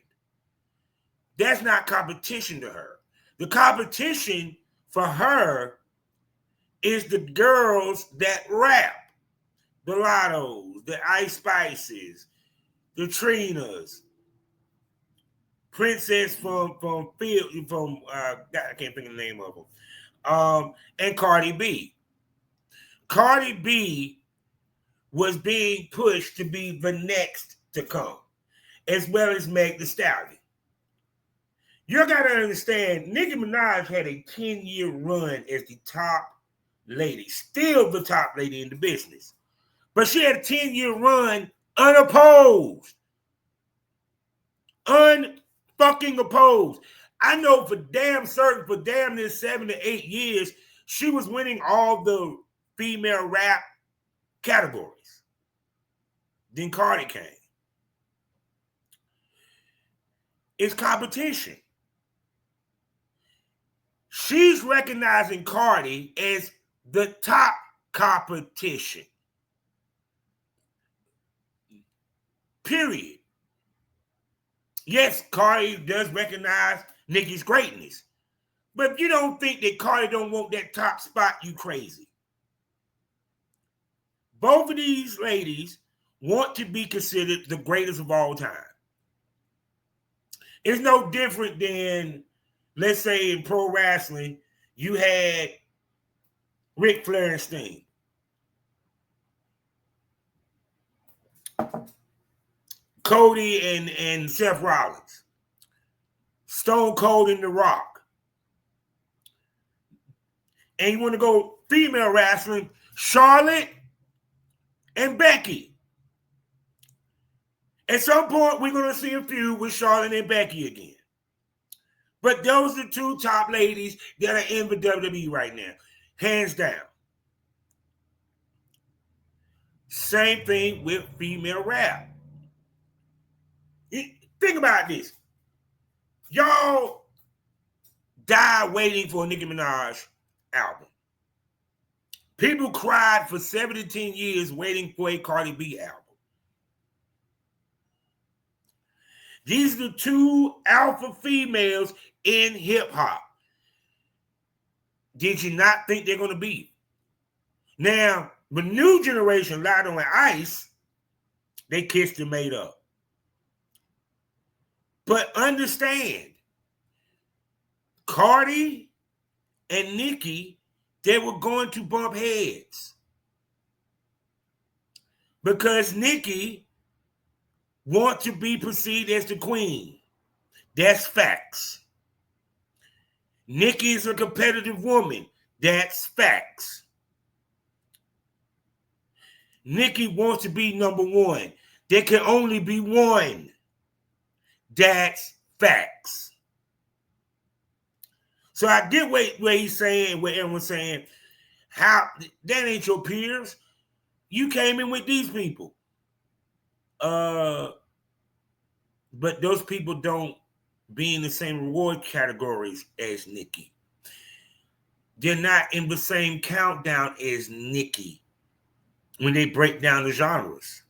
That's not competition to her. The competition for her is the girls that rap. The Lottos, the Ice Spices, the Trinas, Princess from I can't think of the name of them, and Cardi B. Cardi B was being pushed to be the next to come, as well as Meg Thee Stallion. You gotta understand, Nicki Minaj had a 10-year run as the top lady, still the top lady in the business. But she had a 10-year run unopposed. Unfucking opposed. I know for damn certain, for damn near 7 to 8 years, she was winning all the female rap categories. Then Cardi came. It's competition. She's recognizing Cardi as the top competition. Period. Yes, Cardi does recognize Nicki's greatness. But if you don't think that Cardi don't want that top spot, you crazy. Both of these ladies want to be considered the greatest of all time. It's no different than, let's say in pro wrestling, you had Ric Flair and Sting. Cody and Seth Rollins. Stone Cold and The Rock. And you want to go female wrestling, Charlotte and Becky. At some point, we're going to see a feud with Charlotte and Becky again. But those are the two top ladies that are in the WWE right now. Hands down. Same thing with female rap. Think about this. Y'all died waiting for a Nicki Minaj album. People cried for 7 to 10 years waiting for a Cardi B album. These are the two alpha females in hip hop. Did you not think they're going to be? Now, the new generation, Lotto and Ice, they kissed and made up. But understand, Cardi and Nicki, they were going to bump heads. Because Nicki wants to be perceived as the queen. That's facts. Nicki is a competitive woman. That's facts. Nicki wants to be number one. There can only be one. That's facts. So I get what he's saying, what everyone's saying. How that ain't your peers. You came in with these people. But those people don't be in the same reward categories as Nicki. They're not in the same countdown as Nicki when they break down the genres.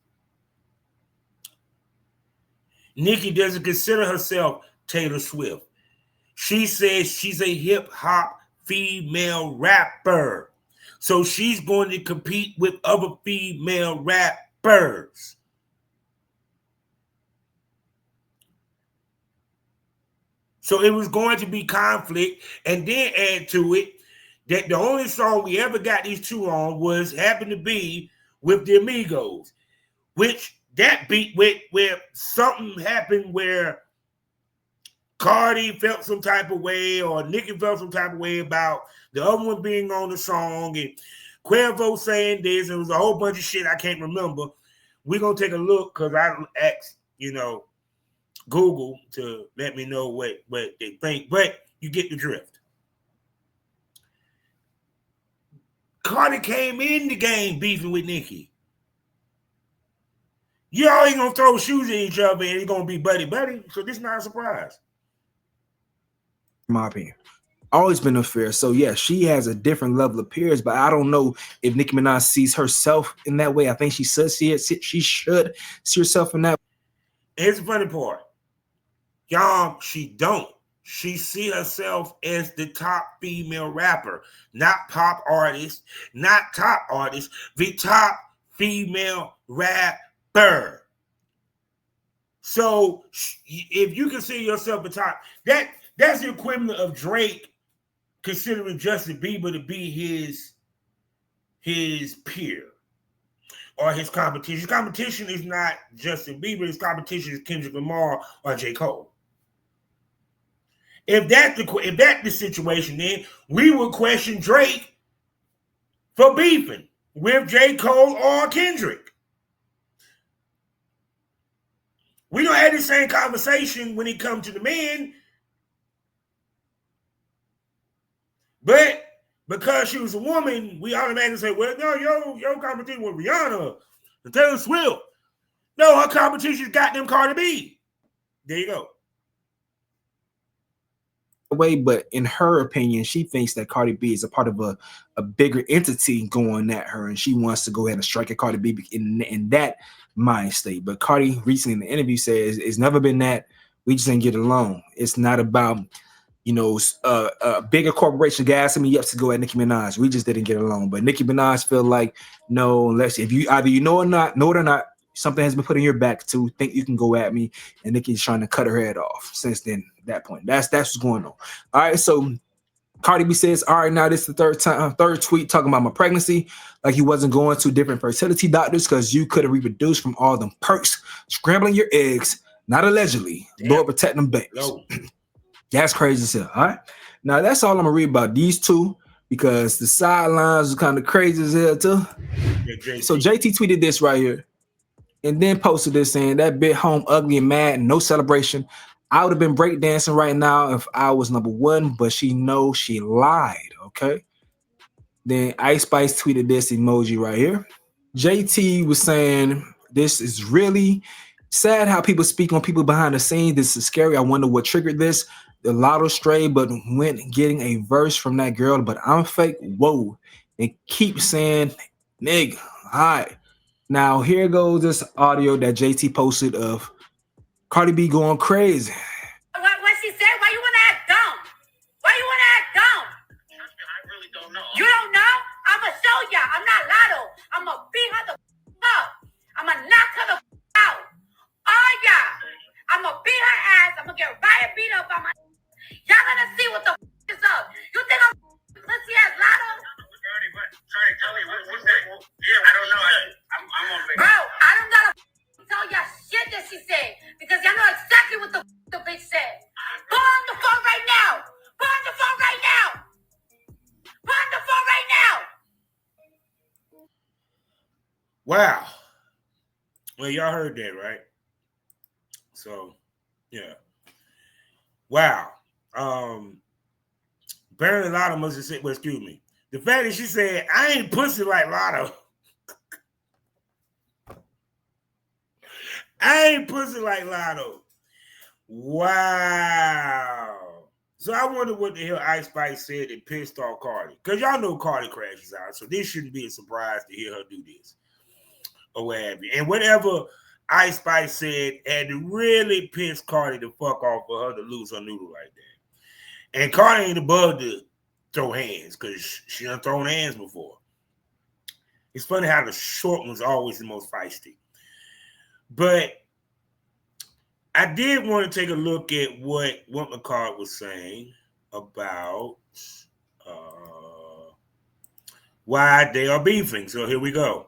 Nicki doesn't consider herself Taylor Swift. She says she's a hip-hop female rapper. So she's going to compete with other female rappers. So it was going to be conflict, and then add to it that the only song we ever got these two on happened to be with the Amigos, which that beat with where something happened where Cardi felt some type of way or Nicki felt some type of way about the other one being on the song, and Cuervo saying this. It was a whole bunch of shit I can't remember. We're going to take a look because I asked, Google to let me know what they think, but you get the drift. Cardi came in the game beefing with Nicki. Y'all ain't gonna throw shoes at each other and it's gonna be buddy. So this is not a surprise. My opinion. Always been unfair. So yeah, she has a different level of peers, but I don't know if Nicki Minaj sees herself in that way. I think she should see it. She should see herself in that. Here's the funny part. Y'all, she don't. She see herself as the top female rapper, not pop artist, not top artist, the top female rapper. So if you consider yourself a top, that's the equivalent of Drake considering Justin Bieber to be his peer or his competition. His competition is not Justin Bieber. His competition is Kendrick Lamar or J. Cole. If that's the situation, then we would question Drake for beefing with J. Cole or Kendrick. We don't have the same conversation when it comes to the men. But because she was a woman, we automatically say, well, no, your competition with Rihanna and Taylor Swift. No, her competition's got them Cardi B. There you go. Way, but in her opinion, she thinks that Cardi B is a part of a bigger entity going at her, and she wants to go ahead and strike at Cardi B in that mind state. But Cardi recently in the interview says it's never been that. We just didn't get along. It's not about a bigger corporation gassing me up to go at Nicki Minaj. We just didn't get along. But Nicki Minaj feel like no, unless if you either know it or not, something has been put in your back to think you can go at me, and Nicki's trying to cut her head off. Since then, that point, that's what's going on. All right, so Cardi B says, all right, now this is the third tweet talking about my pregnancy, like he wasn't going to different fertility doctors because you could have reproduced from all them perks, scrambling your eggs, not allegedly. Damn. Lord protect them babies. No. That's crazy as hell. All right, now that's all I'm gonna read about these two because the sidelines are kind of crazy as hell too. Yeah, so JT tweeted this right here. And then posted this saying that bit home ugly and mad, no celebration. I would have been breakdancing right now if I was number one, but she knows she lied. Okay. Then Ice Spice tweeted this emoji right here. JT was saying this is really sad how people speak on people behind the scenes. This is scary. I wonder what triggered this. The lotto stray, but went getting a verse from that girl, but I'm fake. Whoa. And keep saying, nigga, all right. Now, here goes this audio that JT posted of Cardi B going crazy. What she said? Why you want to act dumb? Why you want to act dumb? I really don't know. You don't know? I'm going to show ya. I'm not Lotto. I'm going to beat her the up. I'm going to knock her the out. Oh, yeah. I'm going to beat her ass. I'm going to get Riot beat up on my... Y'all going to see what the is up. You think I'm pussy ass Lotto? Sorry, tell me, what's that? Yeah, I don't know. I'm on Bro, I don't gotta tell y'all shit that she said because y'all know exactly what the bitch said. Put on the phone right now. Put on the phone right now. Put on the phone right now. Wow. Well, y'all heard that, right? So, yeah. Wow. Apparently Lotto must have said, well, excuse me. The fact that she said, I ain't pussy like Lotto. I ain't pussy like Lotto. Wow. So I wonder what the hell Ice Spice said that pissed off Cardi. Because y'all know Cardi crashes out. So this shouldn't be a surprise to hear her do this. Or what have you. And whatever Ice Spice said had to really piss Cardi the fuck off for her to lose her noodle like that. And Cardi ain't above the throw hands because she done thrown hands before. It's funny how the short one's always the most feisty. But I did want to take a look at what McCart was saying about why they are beefing. So here we go.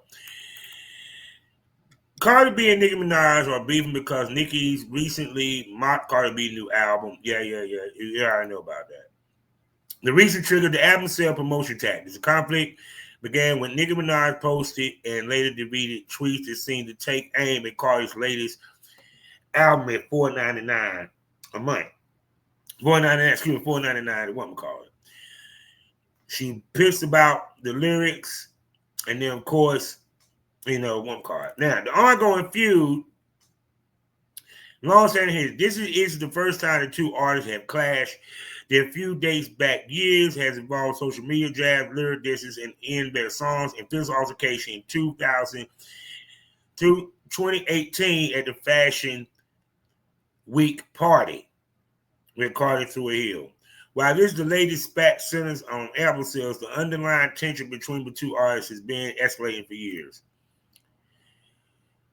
Cardi B and Nicki Minaj are beefing because Nicki's recently mocked Cardi B's new album. Yeah, I know about that. The reason triggered the album sale promotion tactics. The conflict began when Nicki Minaj posted and later deleted tweets that seemed to take aim at Cardi's latest album at $4.99 a month. $4.99 what McCall it. She pissed about the lyrics, and then of course, one card. Now, the ongoing feud Long standing here, this is the first time the two artists have clashed. Their feud dates back years, has involved social media jabs, lyric disses, and in better songs, and physical altercation in 2018 at the Fashion Week party where Cardi threw a heel. While this is the latest spat centers on album sales, the underlying tension between the two artists has been escalating for years.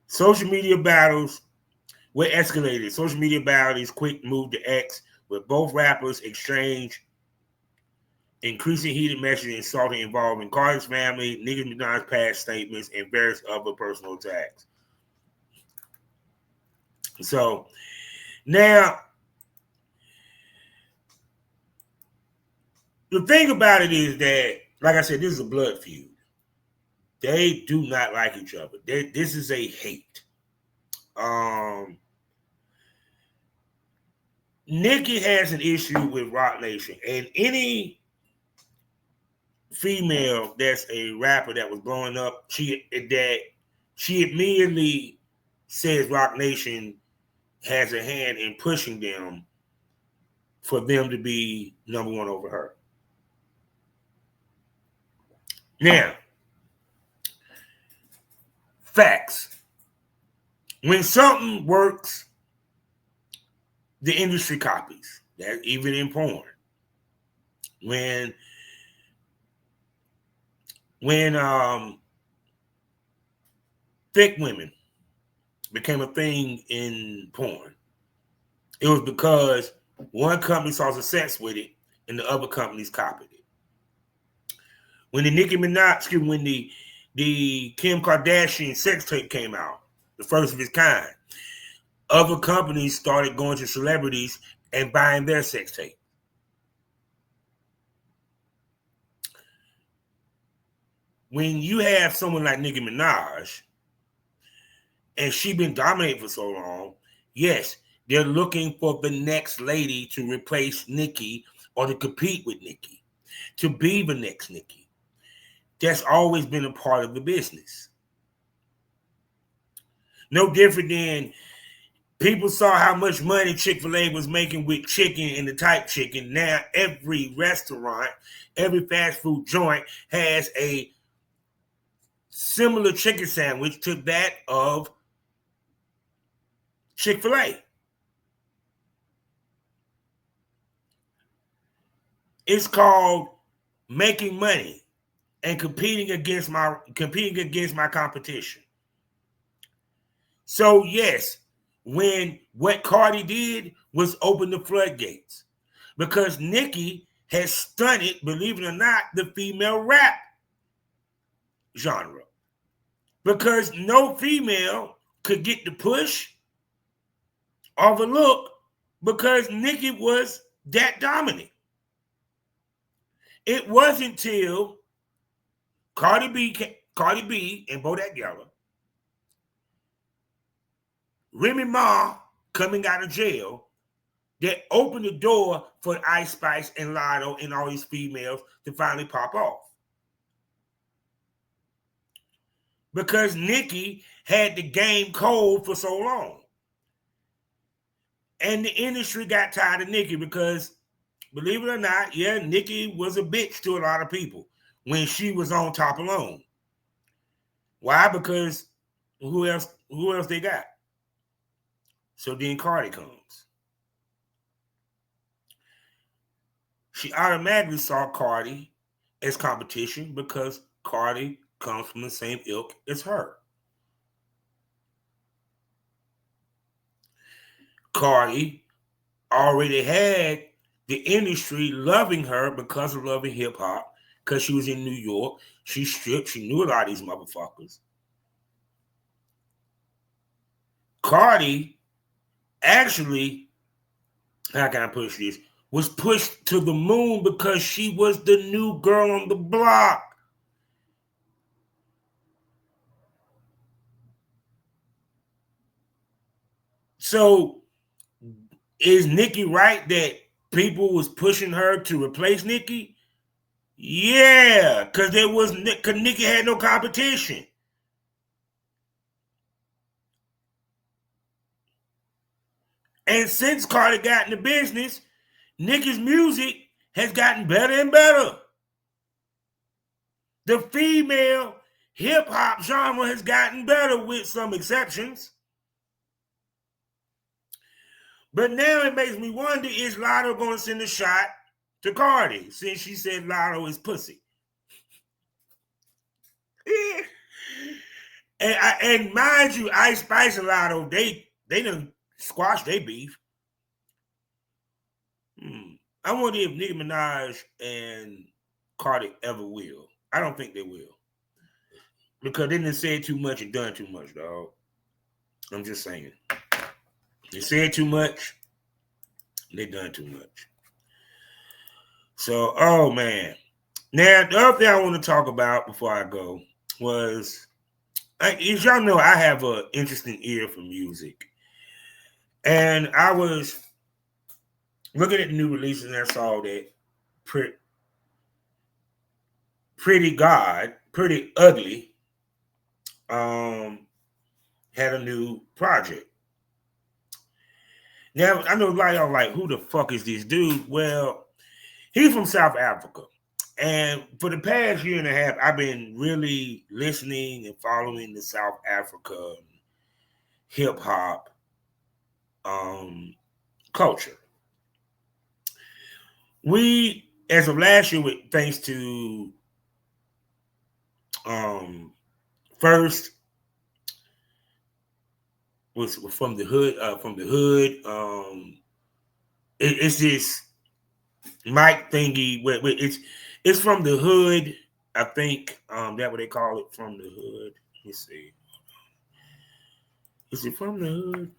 Social media battles were escalated. Social media battles quick move to X, where both rappers exchange increasing heated messages insulting involving Cardi's family, Nicki Minaj's past statements, and various other personal attacks. So now, the thing about it is that, like I said, this is a blood feud. They do not like each other. This is a hate. Nicki has an issue with Roc Nation, and any female that's a rapper that was blowing up, she immediately says Roc Nation has a hand in pushing them for them to be number one over her. Now, facts. When something works, the industry copies. That's even in porn. When thick women became a thing in porn, it was because one company saw success with it and the other companies copied it. When the Nicki Minaj, when the Kim Kardashian sex tape came out, the first of its kind, other companies started going to celebrities and buying their sex tape. When you have someone like Nicki Minaj, and she been dominating for so long, yes, they're looking for the next lady to replace Nicki or to compete with Nicki, to be the next Nicki. That's always been a part of the business. No different than people saw how much money Chick-fil-A was making with chicken and the type chicken. Now every restaurant, every fast food joint has a similar chicken sandwich to that of Chick-fil-A. It's called making money and competing against my competition. So yes, when what Cardi did was open the floodgates, because Nicki has stunted, believe it or not, the female rap genre, because no female could get the push or the look because Nicki was that dominant. It wasn't until Cardi B and Bodak Yellow, Remy Ma coming out of jail, that opened the door for Ice Spice and Lotto and all these females to finally pop off. Because Nicki had the game cold for so long. And the industry got tired of Nicki because, believe it or not, yeah, Nicki was a bitch to a lot of people when she was on top alone. Why? Because who else they got? So then Cardi comes. She automatically saw Cardi as competition because Cardi comes from the same ilk as her. Cardi already had the industry loving her because of loving hip hop, because she was in New York. She stripped. She knew a lot of these motherfuckers. Cardi actually, how can I push this, was pushed to the moon because she was the new girl on the block. So is Nicki right that people was pushing her to replace Nicki? Yeah, because Nicki had no competition. And since Cardi got in the business, Nicky's music has gotten better and better. The female hip hop genre has gotten better with some exceptions. But now it makes me wonder, is Lotto going to send a shot to Cardi since she said Lotto is pussy? And mind you, Ice Spice and Lotto, they done squashed their beef. I wonder if Nicki Minaj and Cardi ever will. I don't think they will. Because they didn't say too much and done too much, dog. I'm just saying. They said too much, they done too much. So, oh man. Now, the other thing I want to talk about before I go was, as y'all know, I have an interesting ear for music. And I was looking at the new releases and I saw that Pretty Ugly had a new project. Now, I know a lot of y'all like, who the fuck is this dude? Well, he's from South Africa. And for the past year and a half, I've been really listening and following the South Africa hip hop culture. We, as of last year, thanks to first was from the hood. It's this mic thingy. It's from the hood. I think that's what they call it, from the hood. Let me see. Is it from the hood?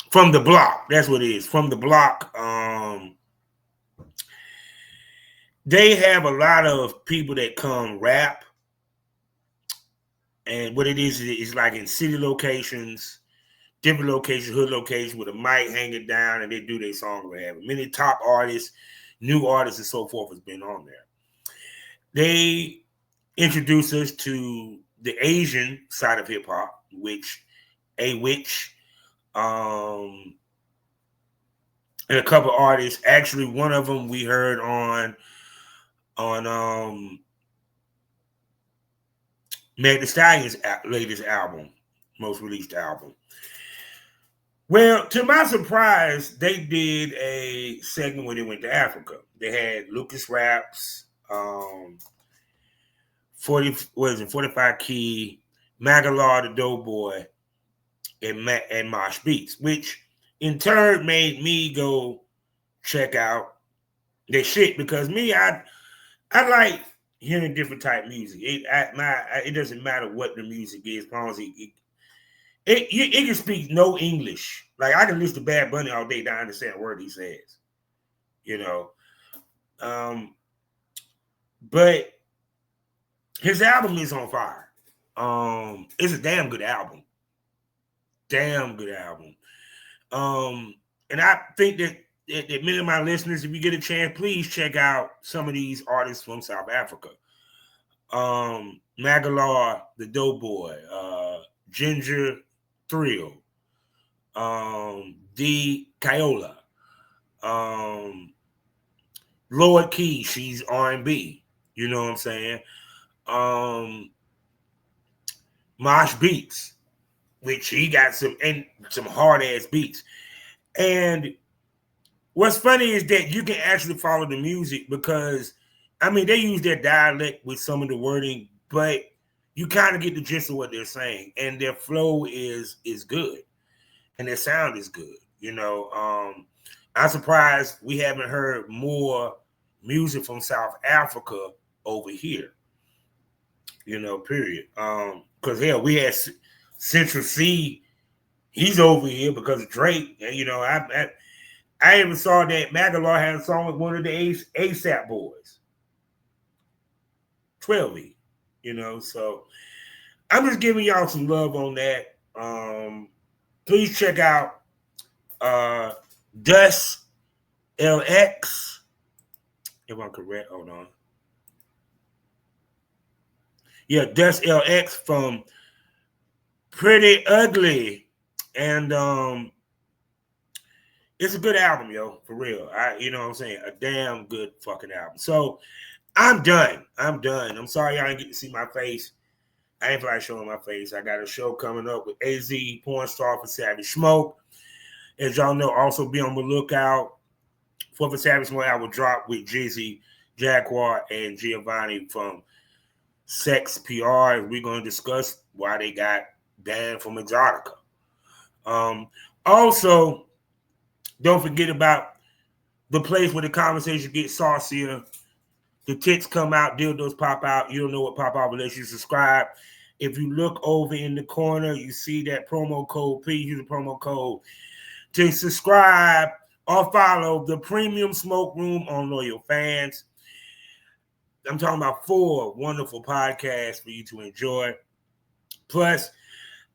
From the block. That's what it is. From the block. They have a lot of people that come rap. And what it is like in city locations, different locations, hood locations, with a mic hanging down, and they do their song. Many top artists, new artists, and so forth has been on there. They introduce us to the Asian side of hip hop, and a couple of artists. Actually, one of them we heard on Meg Thee Stallion's latest album, most released album. Well, to my surprise, they did a segment where they went to Africa. They had Lucas Raps, 45 Key, Magalaw the Doughboy, and Mosh Beats, which in turn made me go check out their shit, because me, I like hearing different type of music. It doesn't matter what the music is, as long as it can speak no English. Like, I can listen to Bad Bunny all day, not understand a word he says. You know. But his album is on fire. It's a damn good album. Damn good album. And I think that many of my listeners, if you get a chance, please check out some of these artists from South Africa. Magalaw the Doughboy, Ginger Thrill, D Kayola, Lord Key, she's R&B, you know what I'm saying? Mosh Beats, which he got some hard ass beats. And what's funny is that you can actually follow the music, because I mean, they use their dialect with some of the wording, but you kind of get the gist of what they're saying, and their flow is good, and their sound is good. You know, I'm surprised we haven't heard more music from South Africa over here. You know, period. Because hell, we had Central C. He's over here because of Drake, and you know, I even saw that Magalaw had a song with one of the ASAP boys. 12E, you know, so I'm just giving y'all some love on that. Please check out Dust LX. If I'm correct, hold on. Yeah, Dust LX from Pretty Ugly And it's a good album, yo, for real. You know what I'm saying? A damn good fucking album. So I'm done. I'm sorry y'all didn't get to see my face. I ain't feel like showing my face. I got a show coming up with AZ, Porn Star for Savage Smoke. As y'all know, also be on the lookout for the Savage Smoke. I will drop with Jiggy Jaguar and Giovanni from Sex PR. We're going to discuss why they got banned from Exotica. Also, don't forget about the place where the conversation gets saucier. The tits come out, dildos pop out. You don't know what pop out unless you subscribe. If you look over in the corner, you see that promo code. Please use the promo code to subscribe or follow the Premium Smoke Room on Loyal Fans. I'm talking about 4 wonderful podcasts for you to enjoy. Plus,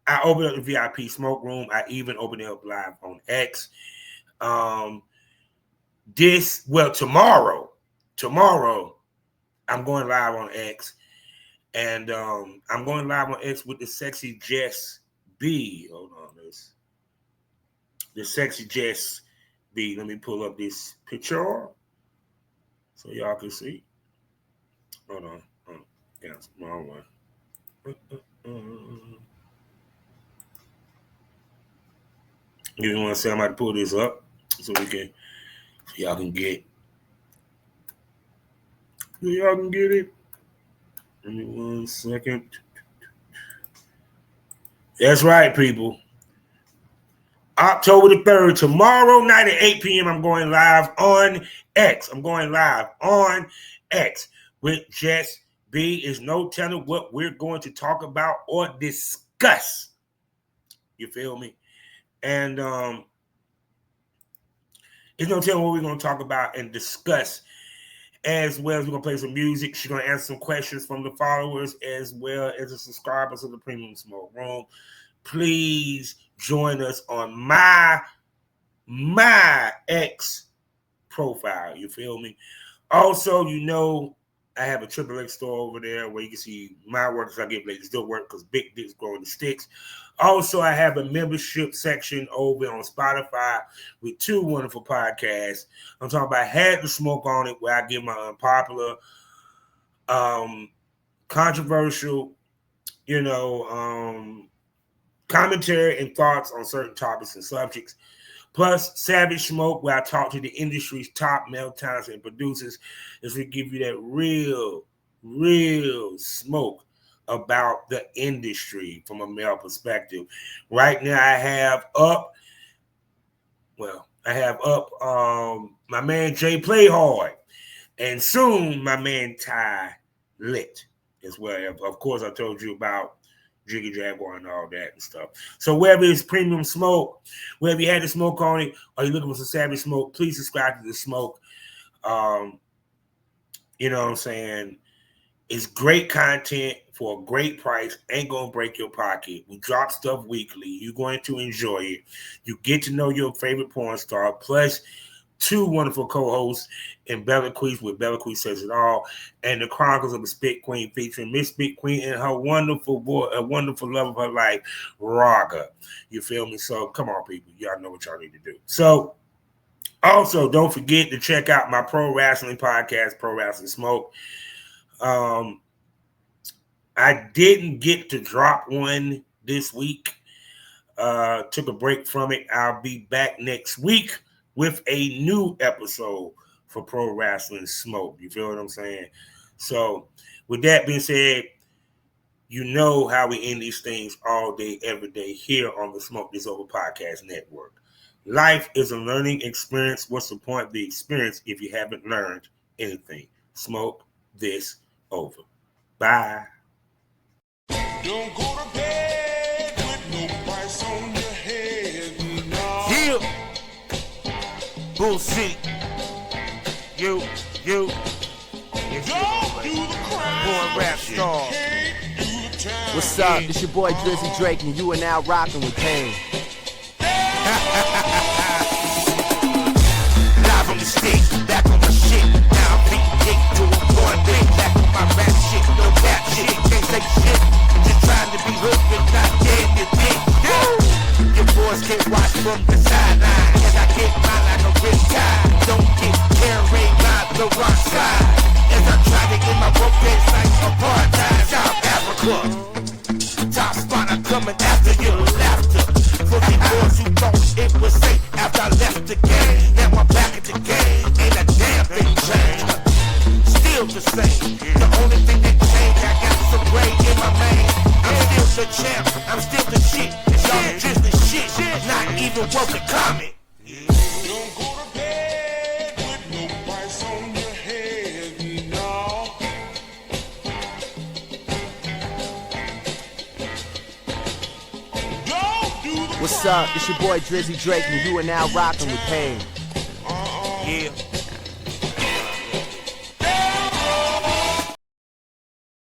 I opened up the VIP Smoke Room. I even opened it up live on X. Tomorrow, I'm going live on X. And I'm going live on X with the Sexy Jess B. Hold on, the Sexy Jess B. Let me pull up this picture so y'all can see. Hold on. Yeah, it's the wrong one. You want to say I'm about to pull this up so y'all can get it. Give me 1 second. That's right, people. October the 3rd, tomorrow night at 8 p.m., I'm going live on X. With Jess B. Is no telling what we're going to talk about or discuss. You feel me? And it's no telling what we're going to talk about and discuss. As well as we're going to play some music. She's going to answer some questions from the followers as well as the subscribers of the Premium Smoke Room. Please join us on my X profile. You feel me? Also, you know, I have a XXX store over there where you can see my work as I get ladies still work because big dicks growing the sticks. Also, I have a membership section over on Spotify with 2 wonderful podcasts. I'm talking about Had to Smoke on It, where I give my unpopular, controversial, commentary and thoughts on certain topics and subjects. Plus, Savage Smoke, where I talk to the industry's top male talents and producers, as we give you that real smoke about the industry from a male perspective. Right now, I have up my man Jay Playhard, and soon my man Ty Lit as well. Of course, I told you about Jiggy Jaguar and all that and stuff. So wherever it's Premium Smoke, wherever you had the smoke on it, or you're looking for some Savage Smoke, please subscribe to the smoke. You know what I'm saying? It's great content for a great price. Ain't gonna break your pocket. We drop stuff weekly. You're going to enjoy it. You get to know your favorite porn star, plus 2 wonderful co-hosts in Bella Queez with Bella Queez Says It All, and the Chronicles of the Spit Queen featuring Miss Spit Queen and her wonderful boy, a wonderful love of her life, Raga. You feel me? So come on, people. Y'all know what y'all need to do. So also don't forget to check out my pro wrestling podcast, Pro Wrestling Smoke. I didn't get to drop one this week. Took a break from it. I'll be back next week with a new episode for Pro Wrestling Smoke. You feel what I'm saying? So with that being said, you know how we end these things all day, every day here on the Smoke This Over Podcast Network. Life is a learning experience. What's the point of the experience if you haven't learned anything? Smoke this over. Bye. Don't go to bed with no price on your head. No. Yeah. Bullshit. You. Don't do the crime. Born rap star. What's up? It's your boy Drizzy Drake, and you are now rocking with Kane. Live on the stage, back on my shit. Now I'm beating dick to a point big. Back on my rap shit, no rap shit. Can't say shit. Just trying to be hood, but not dead. You dick. Your boy from the sideline. As I get mine like a rip tide. Don't get carried by the rock slide. As I try to get my broke ass like apartheid. South Africa. Top spotter coming after your laughter. For the boys who thought it was safe after I left the game. Now I'm back at the game. Ain't a damn thing changed. Still the same. The only thing that changed, I got some gray in my mane. I'm still the champ. I'm still the shit. Y'all just the shit. Not even worth a comment. Don't go to bed with no price on your head, no. What's up? It's your boy Drizzy Drake, and you are now rocking with Pain. Yeah.